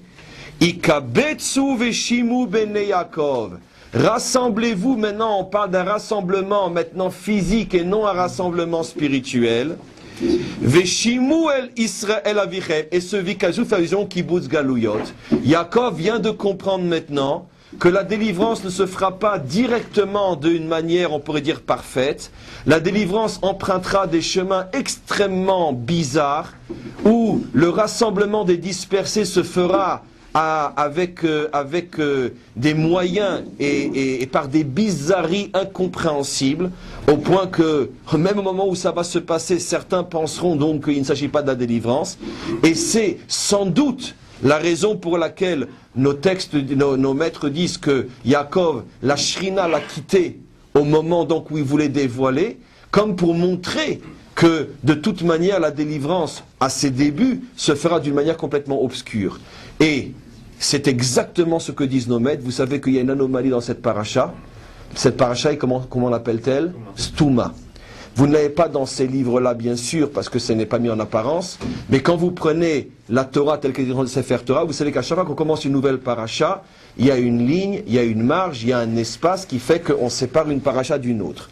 Ikabetsu veshimu bene Yaakov. Rassemblez-vous, maintenant on parle d'un rassemblement maintenant physique et non un rassemblement spirituel. Veshimu el Israël avichem. Et ce vikazou fait allusion kibbutz galouyot. Yaakov vient de comprendre maintenant que la délivrance ne se fera pas directement d'une manière, on pourrait dire, parfaite. La délivrance empruntera des chemins extrêmement bizarres, où le rassemblement des dispersés se fera avec des moyens et par des bizarreries incompréhensibles, au point que, même au moment où ça va se passer, certains penseront donc qu'il ne s'agit pas de la délivrance. Et c'est sans doute la raison pour laquelle nos maîtres disent que Yaakov, la Shrina l'a quitté au moment donc où il voulait dévoiler, comme pour montrer que de toute manière la délivrance à ses débuts se fera d'une manière complètement obscure. Et c'est exactement ce que disent nos maîtres. Vous savez qu'il y a une anomalie dans cette paracha. Cette paracha, comment l'appelle-t-elle? Stouma. Vous ne l'avez pas dans ces livres-là, bien sûr, parce que ce n'est pas mis en apparence. Mais quand vous prenez la Torah telle qu'elle est dans le Sefer Torah, vous savez qu'à chaque fois qu'on commence une nouvelle paracha, il y a une ligne, il y a une marge, il y a un espace qui fait qu'on sépare une paracha d'une autre.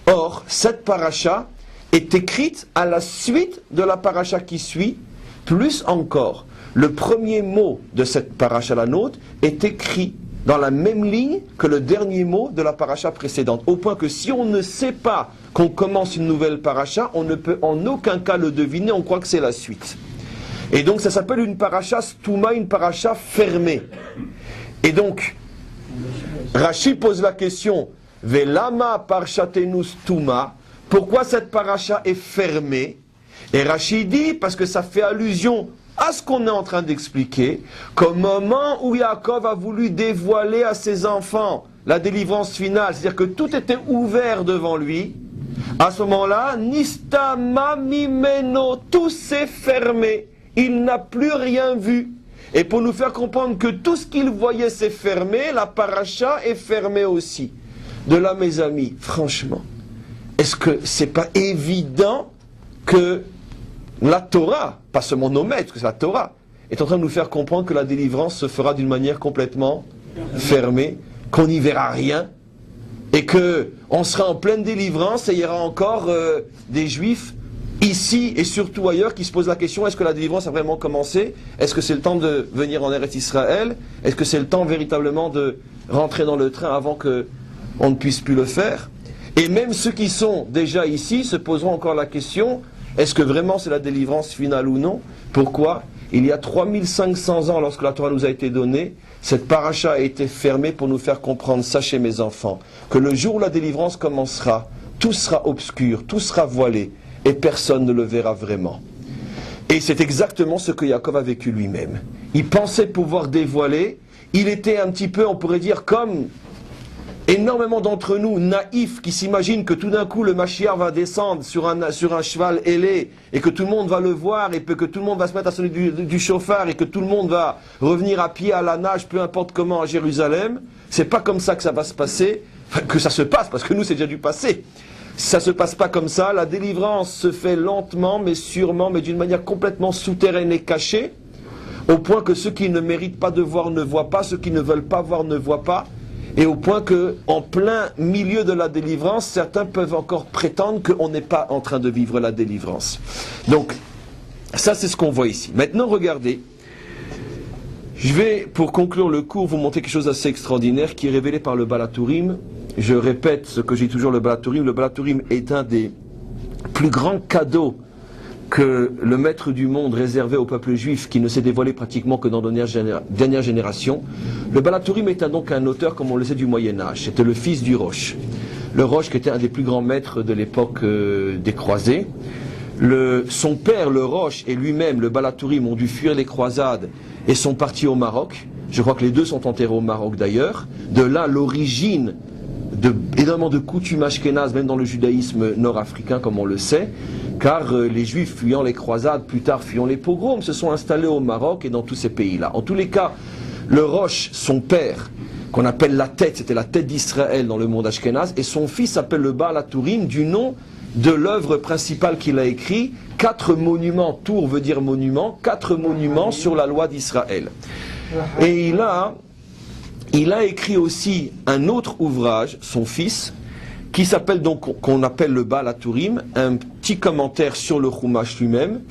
Or, cette paracha est écrite à la suite de la paracha qui suit, plus encore. Le premier mot de cette paracha la nôtre est écrit dans la même ligne que le dernier mot de la paracha précédente. Au point que si on ne sait pas qu'on commence une nouvelle paracha, on ne peut en aucun cas le deviner, on croit que c'est la suite. Et donc ça s'appelle une paracha stouma, une paracha fermée. Et donc, Rashi pose la question, Velama parchatenu stouma, pourquoi cette paracha est fermée? Et Rashi dit, parce que ça fait allusion à ce qu'on est en train d'expliquer, qu'au moment où Yaakov a voulu dévoiler à ses enfants la délivrance finale, c'est-à-dire que tout était ouvert devant lui, à ce moment-là, Nistama mimeno, tout s'est fermé, il n'a plus rien vu. Et pour nous faire comprendre que tout ce qu'il voyait s'est fermé, la paracha est fermée aussi. De là, mes amis, franchement, est-ce que c'est pas évident que la Torah, pas seulement nos maîtres, que c'est la Torah, est en train de nous faire comprendre que la délivrance se fera d'une manière complètement fermée, qu'on n'y verra rien, et qu'on sera en pleine délivrance et il y aura encore des Juifs ici et surtout ailleurs qui se posent la question, est-ce que la délivrance a vraiment commencé? Est-ce que c'est le temps de venir en Eretz Israël? Est-ce que c'est le temps véritablement de rentrer dans le train avant qu'on ne puisse plus le faire? Et même ceux qui sont déjà ici se poseront encore la question, est-ce que vraiment c'est la délivrance finale ou non? Pourquoi? Il y a 3500 ans, lorsque la Torah nous a été donnée, cette paracha a été fermée pour nous faire comprendre, sachez mes enfants, que le jour où la délivrance commencera, tout sera obscur, tout sera voilé, et personne ne le verra vraiment. Et c'est exactement ce que Yaakov a vécu lui-même. Il pensait pouvoir dévoiler, il était un petit peu, on pourrait dire, comme énormément d'entre nous, naïfs, qui s'imaginent que tout d'un coup le Mashiach va descendre sur un cheval ailé, et que tout le monde va le voir, et que tout le monde va se mettre à sonner du chauffard, et que tout le monde va revenir à pied, à la nage, peu importe comment, à Jérusalem. C'est pas comme ça que ça va se passer, que ça se passe, parce que nous c'est déjà du passé. Ça se passe pas comme ça, la délivrance se fait lentement, mais sûrement, mais d'une manière complètement souterraine et cachée, au point que ceux qui ne méritent pas de voir ne voient pas, ceux qui ne veulent pas voir ne voient pas, et au point que, en plein milieu de la délivrance, certains peuvent encore prétendre qu'on n'est pas en train de vivre la délivrance. Donc, ça c'est ce qu'on voit ici. Maintenant, regardez, je vais, pour conclure le cours, vous montrer quelque chose d'assez extraordinaire qui est révélé par le Baal HaTurim. Je répète ce que j'ai toujours, le Baal HaTurim. Le Baal HaTurim est un des plus grands cadeaux que le maître du monde réservait au peuple juif, qui ne s'est dévoilé pratiquement que dans la dernière génération. Le Baal HaTurim est donc un auteur, comme on le sait, du Moyen-Âge. C'était le fils du Rosh. Le Rosh, qui était un des plus grands maîtres de l'époque des croisés. Son père, le Rosh, et lui-même, le Baal HaTurim, ont dû fuir les croisades et sont partis au Maroc. Je crois que les deux sont enterrés au Maroc d'ailleurs. De là, l'origine énormément de coutumes ashkénazes, même dans le judaïsme nord-africain, comme on le sait, car les Juifs fuyant les croisades, plus tard fuyant les pogroms, se sont installés au Maroc et dans tous ces pays-là. En tous les cas, le Rosh, son père, qu'on appelle la tête, c'était la tête d'Israël dans le monde ashkénaze, et son fils s'appelle le Baal HaTurim, du nom de l'œuvre principale qu'il a écrit, 4 monuments, Tour veut dire monument, 4 monuments sur la loi d'Israël. Et il a écrit aussi un autre ouvrage, son fils, qui s'appelle donc, qu'on appelle le Baal HaTurim, un petit commentaire sur le Chumash lui-même,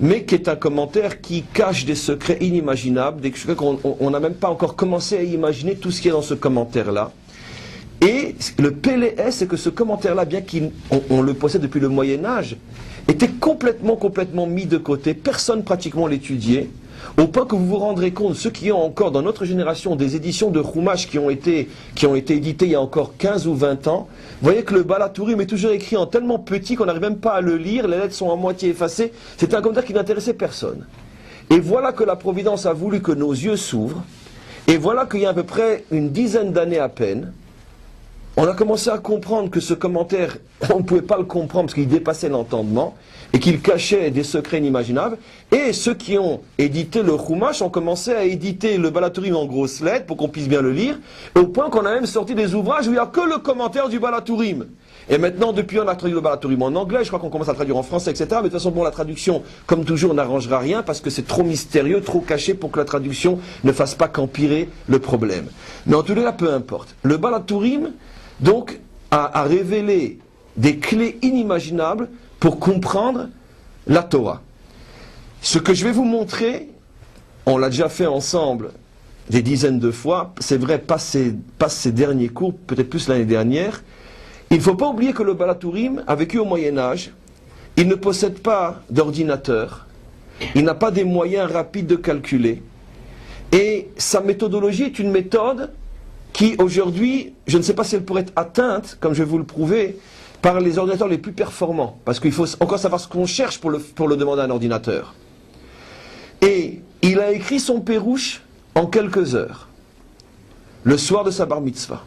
mais qui est un commentaire qui cache des secrets inimaginables, des secrets qu'on n'a même pas encore commencé à imaginer tout ce qui est dans ce commentaire-là. Et le PLS, c'est que ce commentaire-là, bien qu'on le possède depuis le Moyen-Âge, était complètement mis de côté, personne pratiquement l'étudiait, au point que vous vous rendrez compte, ceux qui ont encore dans notre génération des éditions de Chumash qui ont été éditées il y a encore 15 ou 20 ans, vous voyez que le Balatourim est toujours écrit en tellement petit qu'on n'arrive même pas à le lire, les lettres sont à moitié effacées, c'est un commentaire qui n'intéressait personne. Et voilà que la Providence a voulu que nos yeux s'ouvrent, et voilà qu'il y a à peu près une dizaine d'années à peine, on a commencé à comprendre que ce commentaire, on ne pouvait pas le comprendre parce qu'il dépassait l'entendement et qu'il cachait des secrets inimaginables. Et ceux qui ont édité le Chumash ont commencé à éditer le Balatourim en grosses lettres pour qu'on puisse bien le lire, au point qu'on a même sorti des ouvrages où il n'y a que le commentaire du Balatourim. Et maintenant, depuis, on a traduit le Balatourim en anglais, je crois qu'on commence à traduire en français, etc. Mais de toute façon, bon, la traduction, comme toujours, n'arrangera rien parce que c'est trop mystérieux, trop caché pour que la traduction ne fasse pas qu'empirer le problème. Mais en tout cas, peu importe. Le Balatourim, donc, a révélé des clés inimaginables pour comprendre la Torah. Ce que je vais vous montrer, on l'a déjà fait ensemble des dizaines de fois, c'est vrai, pas ces derniers cours, peut-être plus l'année dernière. Il ne faut pas oublier que le Balatourim a vécu au Moyen-Âge, il ne possède pas d'ordinateur, il n'a pas des moyens rapides de calculer, et sa méthodologie est une méthode qui aujourd'hui, je ne sais pas si elle pourrait être atteinte, comme je vais vous le prouver, par les ordinateurs les plus performants. Parce qu'il faut encore savoir ce qu'on cherche pour le demander à un ordinateur. Et il a écrit son pérouche en quelques heures. Le soir de sa bar mitzvah.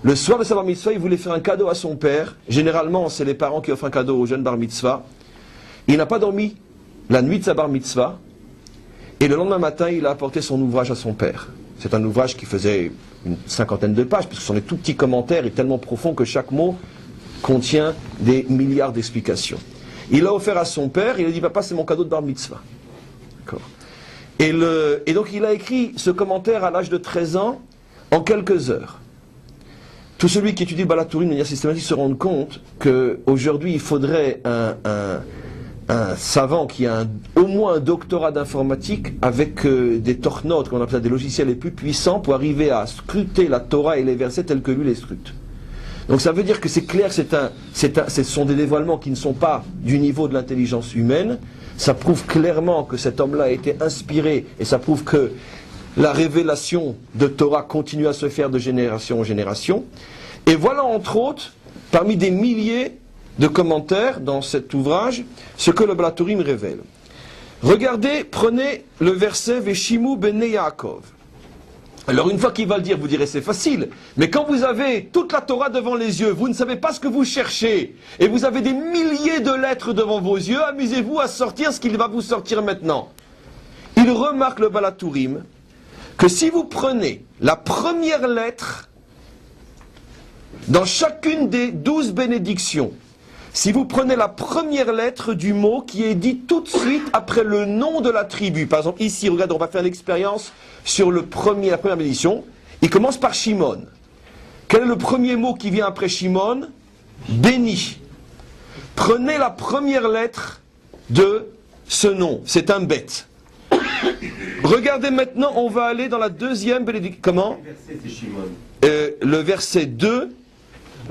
Le soir de sa bar mitzvah, il voulait faire un cadeau à son père. Généralement, c'est les parents qui offrent un cadeau aux jeunes bar mitzvah. Il n'a pas dormi la nuit de sa bar mitzvah. Et le lendemain matin, il a apporté son ouvrage à son père. C'est un ouvrage qui faisait une cinquantaine de pages, puisque ce sont des tout petits commentaires et tellement profonds que chaque mot contient des milliards d'explications. Il l'a offert à son père, il a dit « Papa, c'est mon cadeau de bar mitzvah. » D'accord. Et donc il a écrit ce commentaire à l'âge de 13 ans, en quelques heures. Tout celui qui étudie le Balatourim de manière systématique se rend compte qu'aujourd'hui, il faudrait un savant qui a au moins un doctorat d'informatique avec des torchnotes, comme on appelle ça, des logiciels les plus puissants pour arriver à scruter la Torah et les versets tels que lui les scrute. Donc ça veut dire que c'est clair, ce sont des dévoilements qui ne sont pas du niveau de l'intelligence humaine. Ça prouve clairement que cet homme-là a été inspiré et ça prouve que la révélation de Torah continue à se faire de génération en génération. Et voilà entre autres, parmi des milliers de commentaires dans cet ouvrage, ce que le Balatourim révèle. Regardez, prenez le verset Veshimu bene Yaakov. Alors une fois qu'il va le dire, vous direz c'est facile, mais quand vous avez toute la Torah devant les yeux, vous ne savez pas ce que vous cherchez, et vous avez des milliers de lettres devant vos yeux, amusez-vous à sortir ce qu'il va vous sortir maintenant. Il remarque le Balatourim que si vous prenez la première lettre dans chacune des 12 bénédictions, si vous prenez la première lettre du mot qui est dit tout de suite après le nom de la tribu, par exemple ici, regardez, on va faire l'expérience sur la première bénédiction, il commence par Shimon. Quel est le premier mot qui vient après Shimon? Béni. Prenez la première lettre de ce nom, c'est un bête. Regardez maintenant, on va aller dans la deuxième bénédiction. Comment? Le verset 2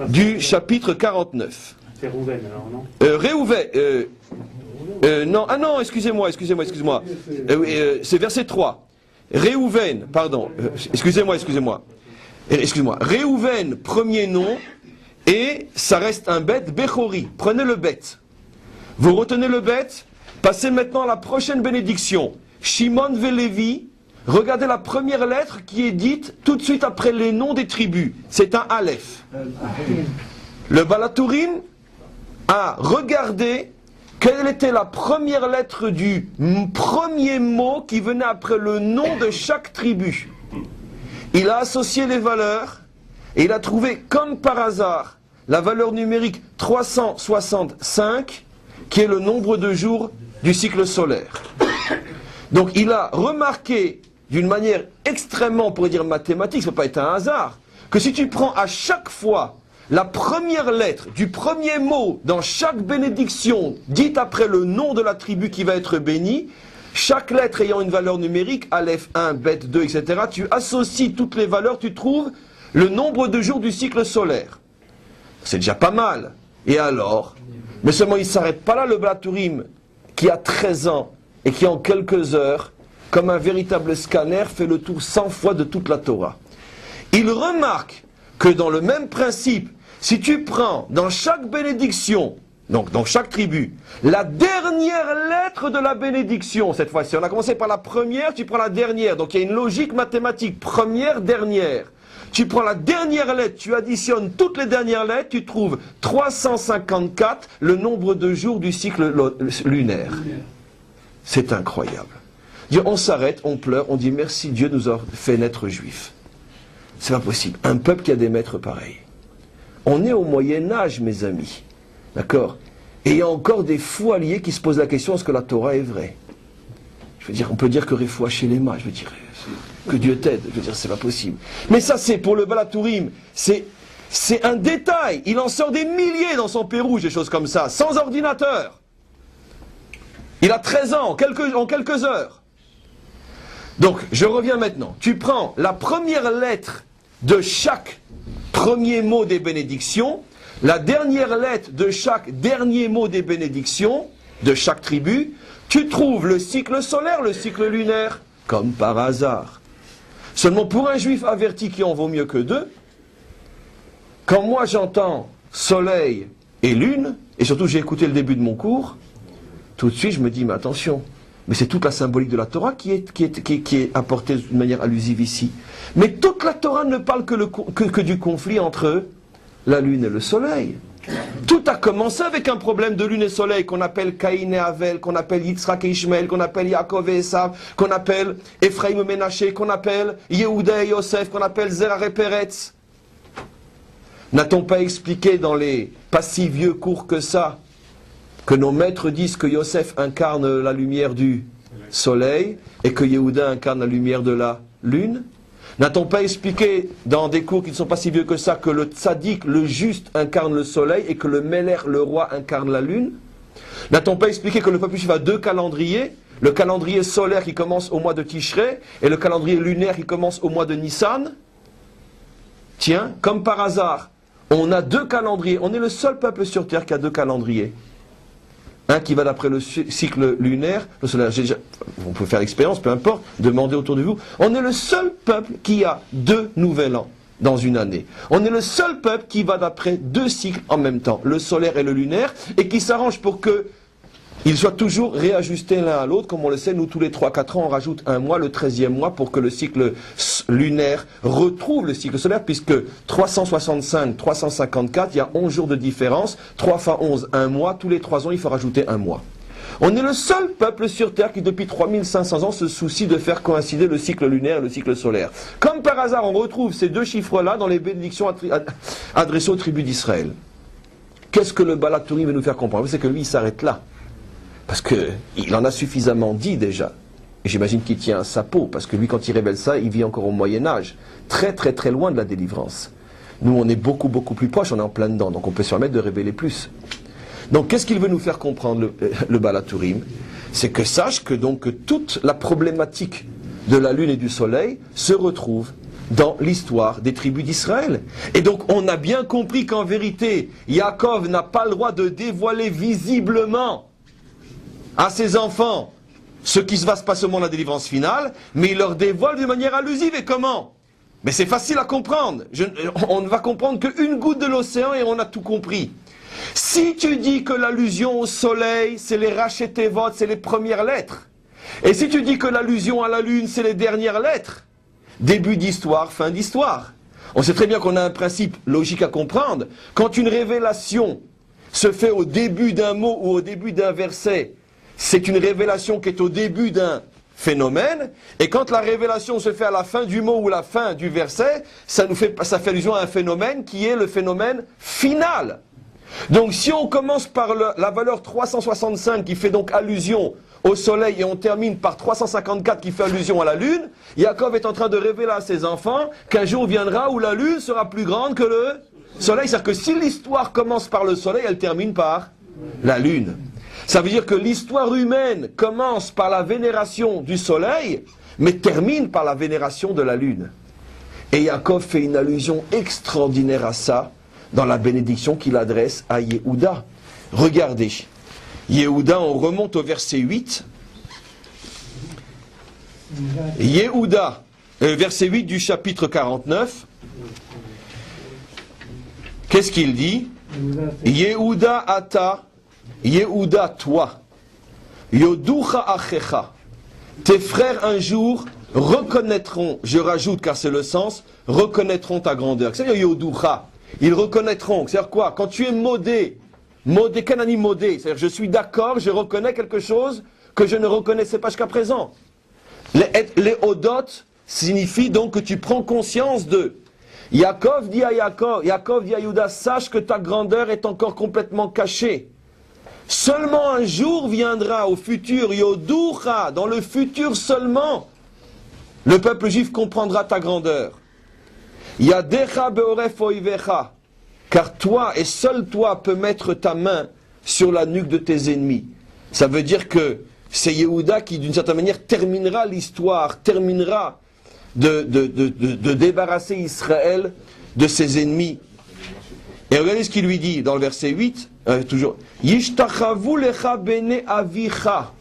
du chapitre 49.
C'est Rouven alors, non
non, ah non, excusez-moi. C'est verset 3. Réhouven, pardon. Excusez-moi. Réhouven, premier nom, et ça reste un bête, Bechori. Prenez le bête. Vous retenez le bête, passez maintenant à la prochaine bénédiction. Shimon Velevi, regardez la première lettre qui est dite tout de suite après les noms des tribus. C'est un Aleph. Le Balatourim a regardé quelle était la première lettre du premier mot qui venait après le nom de chaque tribu. Il a associé les valeurs et il a trouvé comme par hasard la valeur numérique 365 qui est le nombre de jours du cycle solaire. Donc il a remarqué d'une manière extrêmement, on pourrait dire mathématique, ça ne peut pas être un hasard, que si tu prends à chaque fois la première lettre du premier mot dans chaque bénédiction dite après le nom de la tribu qui va être bénie, chaque lettre ayant une valeur numérique, Aleph 1, Bet 2, etc., tu associes toutes les valeurs, tu trouves le nombre de jours du cycle solaire. C'est déjà pas mal. Et alors? Mais seulement il ne s'arrête pas là, le Balatourim, qui a 13 ans, et qui en quelques heures, comme un véritable scanner, fait le tour 100 fois de toute la Torah. Il remarque que dans le même principe, si tu prends dans chaque bénédiction, donc dans chaque tribu, la dernière lettre de la bénédiction, cette fois-ci, on a commencé par la première, tu prends la dernière, donc il y a une logique mathématique, première, dernière. Tu prends la dernière lettre, tu additionnes toutes les dernières lettres, tu trouves 354, le nombre de jours du cycle lunaire. C'est incroyable. On s'arrête, on pleure, on dit merci Dieu nous a fait naître juifs. C'est pas possible. Un peuple qui a des maîtres pareils. On est au Moyen-Âge, mes amis. D'accord? Et il y a encore des fous alliés qui se posent la question est-ce que la Torah est vraie? Je veux dire, on peut dire que Refoua chez les mains, je veux dire, que Dieu t'aide, je veux dire, c'est pas possible. Mais ça, c'est pour le Balatourim, c'est un détail. Il en sort des milliers dans son Pérouge, des choses comme ça, sans ordinateur. Il a 13 ans, en quelques heures. Donc, je reviens maintenant. Tu prends la première lettre de chaque premier mot des bénédictions, la dernière lettre de chaque dernier mot des bénédictions, de chaque tribu, tu trouves le cycle solaire, le cycle lunaire, comme par hasard. Seulement pour un juif averti qui en vaut mieux que deux, quand moi j'entends soleil et lune, et surtout j'ai écouté le début de mon cours, tout de suite je me dis, mais attention, mais c'est toute la symbolique de la Torah qui est apportée d'une manière allusive ici. Mais toute la Torah ne parle que du conflit entre la lune et le soleil. Tout a commencé avec un problème de lune et soleil qu'on appelle Caïn et Avel, qu'on appelle Yitzhak et Ishmael, qu'on appelle Yaakov et Esav, qu'on appelle Ephraim et Ménaché, qu'on appelle Yehuda et Yosef, qu'on appelle Zerah et Peretz. N'a-t-on pas expliqué dans les pas si vieux cours que ça, que nos maîtres disent que Yosef incarne la lumière du soleil et que Yehuda incarne la lumière de la lune? N'a-t-on pas expliqué dans des cours qui ne sont pas si vieux que ça que le tzaddik, le juste, incarne le soleil et que le Meler, le roi, incarne la lune? N'a-t-on pas expliqué que le peuple juif a deux calendriers? Le calendrier solaire qui commence au mois de Tishré et le calendrier lunaire qui commence au mois de Nissan? Tiens, comme par hasard, on a deux calendriers. On est le seul peuple sur terre qui a deux calendriers. Un qui va d'après le cycle lunaire, le solaire, on peut faire l'expérience, peu importe, demandez autour de vous. On est le seul peuple qui a deux nouvel an dans une année. On est le seul peuple qui va d'après deux cycles en même temps, le solaire et le lunaire, et qui s'arrange pour que ils soient toujours réajustés l'un à l'autre. Comme on le sait, nous tous les 3-4 ans, on rajoute un mois, le 13e mois, pour que le cycle lunaire retrouve le cycle solaire, puisque 365, 354, il y a 11 jours de différence, 3 fois 11, un mois, tous les 3 ans, il faut rajouter un mois. On est le seul peuple sur Terre qui, depuis 3500 ans, se soucie de faire coïncider le cycle lunaire et le cycle solaire. Comme par hasard, on retrouve ces deux chiffres-là dans les bénédictions adressées aux tribus d'Israël. Qu'est-ce que le Balatourim veut nous faire comprendre? C'est que lui, il s'arrête là. Parce qu'il en a suffisamment dit déjà. Et j'imagine qu'il tient à sa peau, parce que lui, quand il révèle ça, il vit encore au Moyen-Âge. Très très très loin de la délivrance. Nous, on est beaucoup beaucoup plus proche, on est en plein dedans, donc on peut se permettre de révéler plus. Donc qu'est-ce qu'il veut nous faire comprendre, le Balatourim? C'est que sache que donc toute la problématique de la lune et du soleil se retrouve dans l'histoire des tribus d'Israël. Et donc on a bien compris qu'en vérité, Yaakov n'a pas le droit de dévoiler visiblement à ses enfants ce qui va se passer au moment de la délivrance finale, mais il leur dévoile de manière allusive. Et comment? Mais c'est facile à comprendre. On ne va comprendre qu'une goutte de l'océan et on a tout compris. Si tu dis que l'allusion au soleil, c'est les Rachetevot, c'est les premières lettres, et si tu dis que l'allusion à la lune, c'est les dernières lettres, début d'histoire, fin d'histoire, on sait très bien qu'on a un principe logique à comprendre. Quand une révélation se fait au début d'un mot ou au début d'un verset, c'est une révélation qui est au début d'un phénomène, et quand la révélation se fait à la fin du mot ou la fin du verset, ça fait allusion à un phénomène qui est le phénomène final. Donc si on commence par la valeur 365 qui fait donc allusion au soleil et on termine par 354 qui fait allusion à la lune, Yaakov est en train de révéler à ses enfants qu'un jour viendra où la lune sera plus grande que le soleil. C'est-à-dire que si l'histoire commence par le soleil, elle termine par la lune. Ça veut dire que l'histoire humaine commence par la vénération du soleil, mais termine par la vénération de la lune. Et Yaakov fait une allusion extraordinaire à ça dans la bénédiction qu'il adresse à Yehuda. Regardez, Yehuda, on remonte au verset 8, Yehuda, verset 8 du chapitre 49. Qu'est-ce qu'il dit? Yehuda ata, Yehuda toi, Yoducha achecha. Tes frères un jour reconnaîtront, je rajoute car c'est le sens, reconnaîtront ta grandeur. C'est-à-dire Yoducha. Ils reconnaîtront. C'est-à-dire quoi? Quand tu es modé, Kanani modé, c'est-à-dire je suis d'accord, je reconnais quelque chose que je ne reconnaissais pas jusqu'à présent. Les odot signifie donc que tu prends conscience de. Yaakov dit à Yehuda, sache que ta grandeur est encore complètement cachée. Seulement un jour viendra au futur, Yoducha, dans le futur seulement, le peuple juif comprendra ta grandeur. Yadecha beoref oivecha, car toi et seul toi peux mettre ta main sur la nuque de tes ennemis. Ça veut dire que c'est Yehuda qui, d'une certaine manière, terminera l'histoire, terminera de débarrasser Israël de ses ennemis. Et regardez ce qu'il lui dit dans le verset 8, toujours. Yishtachavu lecha bene avicha.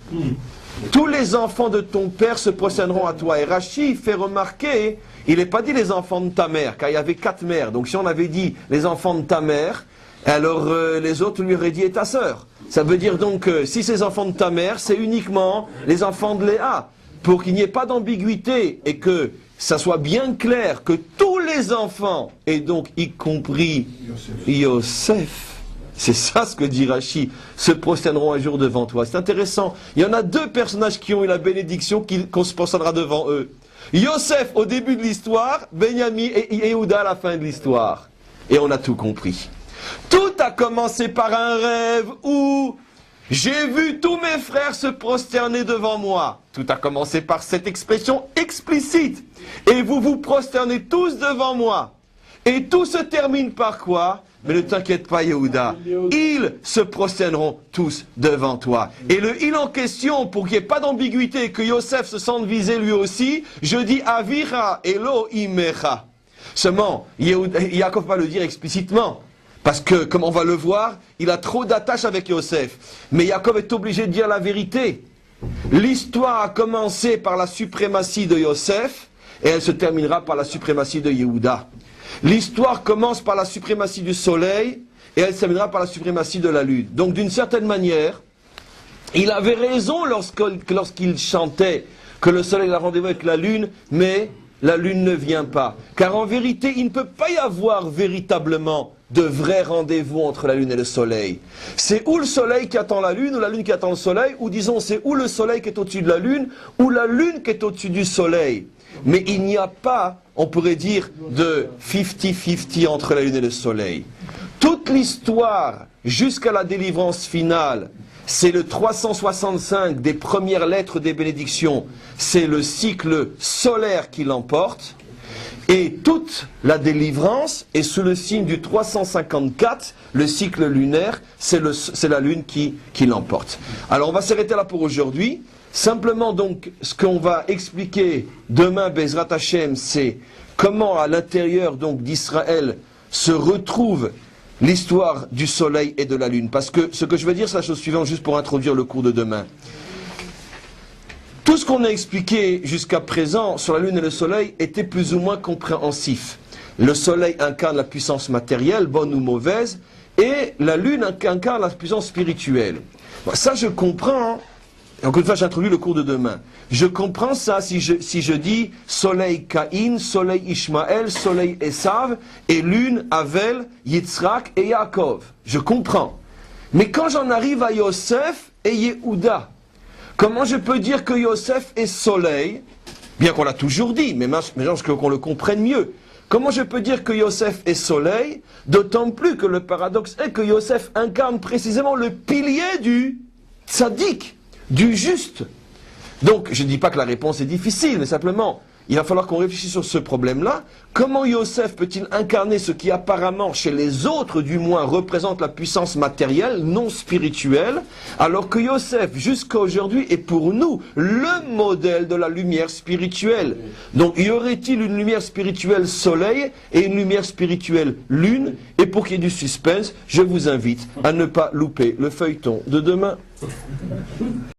Tous les enfants de ton père se procéderont à toi. Et Rashi fait remarquer, il n'est pas dit les enfants de ta mère, car il y avait 4 mères. Donc si on avait dit les enfants de ta mère, alors les autres lui auraient dit et ta sœur. Ça veut dire donc que si ces enfants de ta mère, c'est uniquement les enfants de Léa. Pour qu'il n'y ait pas d'ambiguïté et que ça soit bien clair que tous les enfants, et donc y compris Yosef, c'est ça ce que dit Rashi, se prosterneront un jour devant toi. C'est intéressant. Il y en a 2 personnages qui ont eu la bénédiction qu'on se prosternera devant eux. Yosef au début de l'histoire, Benyamin et Yehuda à la fin de l'histoire. Et on a tout compris. Tout a commencé par un rêve où j'ai vu tous mes frères se prosterner devant moi. Tout a commencé par cette expression explicite. Et vous vous prosternez tous devant moi. Et tout se termine par quoi? Mais ne t'inquiète pas, Yehuda. Ils se prosterneront tous devant toi. Et le il en question, pour qu'il n'y ait pas d'ambiguïté et que Yosef se sente visé lui aussi, je dis Avira Elohimecha. Seulement, Yaakov va le dire explicitement. Parce que, comme on va le voir, il a trop d'attache avec Yosef. Mais Yaakov est obligé de dire la vérité. L'histoire a commencé par la suprématie de Yosef, et elle se terminera par la suprématie de Yehuda. L'histoire commence par la suprématie du soleil, et elle se terminera par la suprématie de la lune. Donc, d'une certaine manière, il avait raison lorsqu'il chantait que le soleil a rendez-vous avec la lune, mais la lune ne vient pas. Car en vérité, il ne peut pas y avoir véritablement de vrai rendez-vous entre la lune et le soleil. C'est ou le soleil qui attend la lune, ou la lune qui attend le soleil, ou disons c'est ou le soleil qui est au-dessus de la lune, ou la lune qui est au-dessus du soleil. Mais il n'y a pas, on pourrait dire, de 50-50 entre la lune et le soleil. Toute l'histoire, jusqu'à la délivrance finale, c'est le 365 des premières lettres des bénédictions, c'est le cycle solaire qui l'emporte. Et toute la délivrance est sous le signe du 354, le cycle lunaire, c'est la lune qui l'emporte. Alors on va s'arrêter là pour aujourd'hui. Simplement donc, ce qu'on va expliquer demain, Bezrat Hashem, c'est comment à l'intérieur donc d'Israël se retrouve l'histoire du soleil et de la lune. Parce que ce que je veux dire, c'est la chose suivante, juste pour introduire le cours de demain. Tout ce qu'on a expliqué jusqu'à présent sur la lune et le soleil était plus ou moins compréhensif. Le soleil incarne la puissance matérielle, bonne ou mauvaise, et la lune incarne la puissance spirituelle. Bon, ça je comprends. Et encore une fois, j'introduis le cours de demain. Je comprends ça si je dis soleil Caïn, soleil Ishmaël, soleil Esav, et lune Avel, Yitzhak et Yaakov. Je comprends. Mais quand j'en arrive à Yosef et Yehuda, comment je peux dire que Yosef est soleil, bien qu'on l'a toujours dit, mais maintenant qu'on le comprenne mieux. Comment je peux dire que Yosef est soleil, d'autant plus que le paradoxe est que Yosef incarne précisément le pilier du tzaddik, du juste. Donc, je ne dis pas que la réponse est difficile, mais simplement, il va falloir qu'on réfléchisse sur ce problème-là. Comment Yosef peut-il incarner ce qui apparemment, chez les autres du moins, représente la puissance matérielle, non spirituelle, alors que Yosef, jusqu'à aujourd'hui, est pour nous le modèle de la lumière spirituelle. Donc, y aurait-il une lumière spirituelle soleil et une lumière spirituelle lune? Et pour qu'il y ait du suspense, je vous invite à ne pas louper le feuilleton de demain.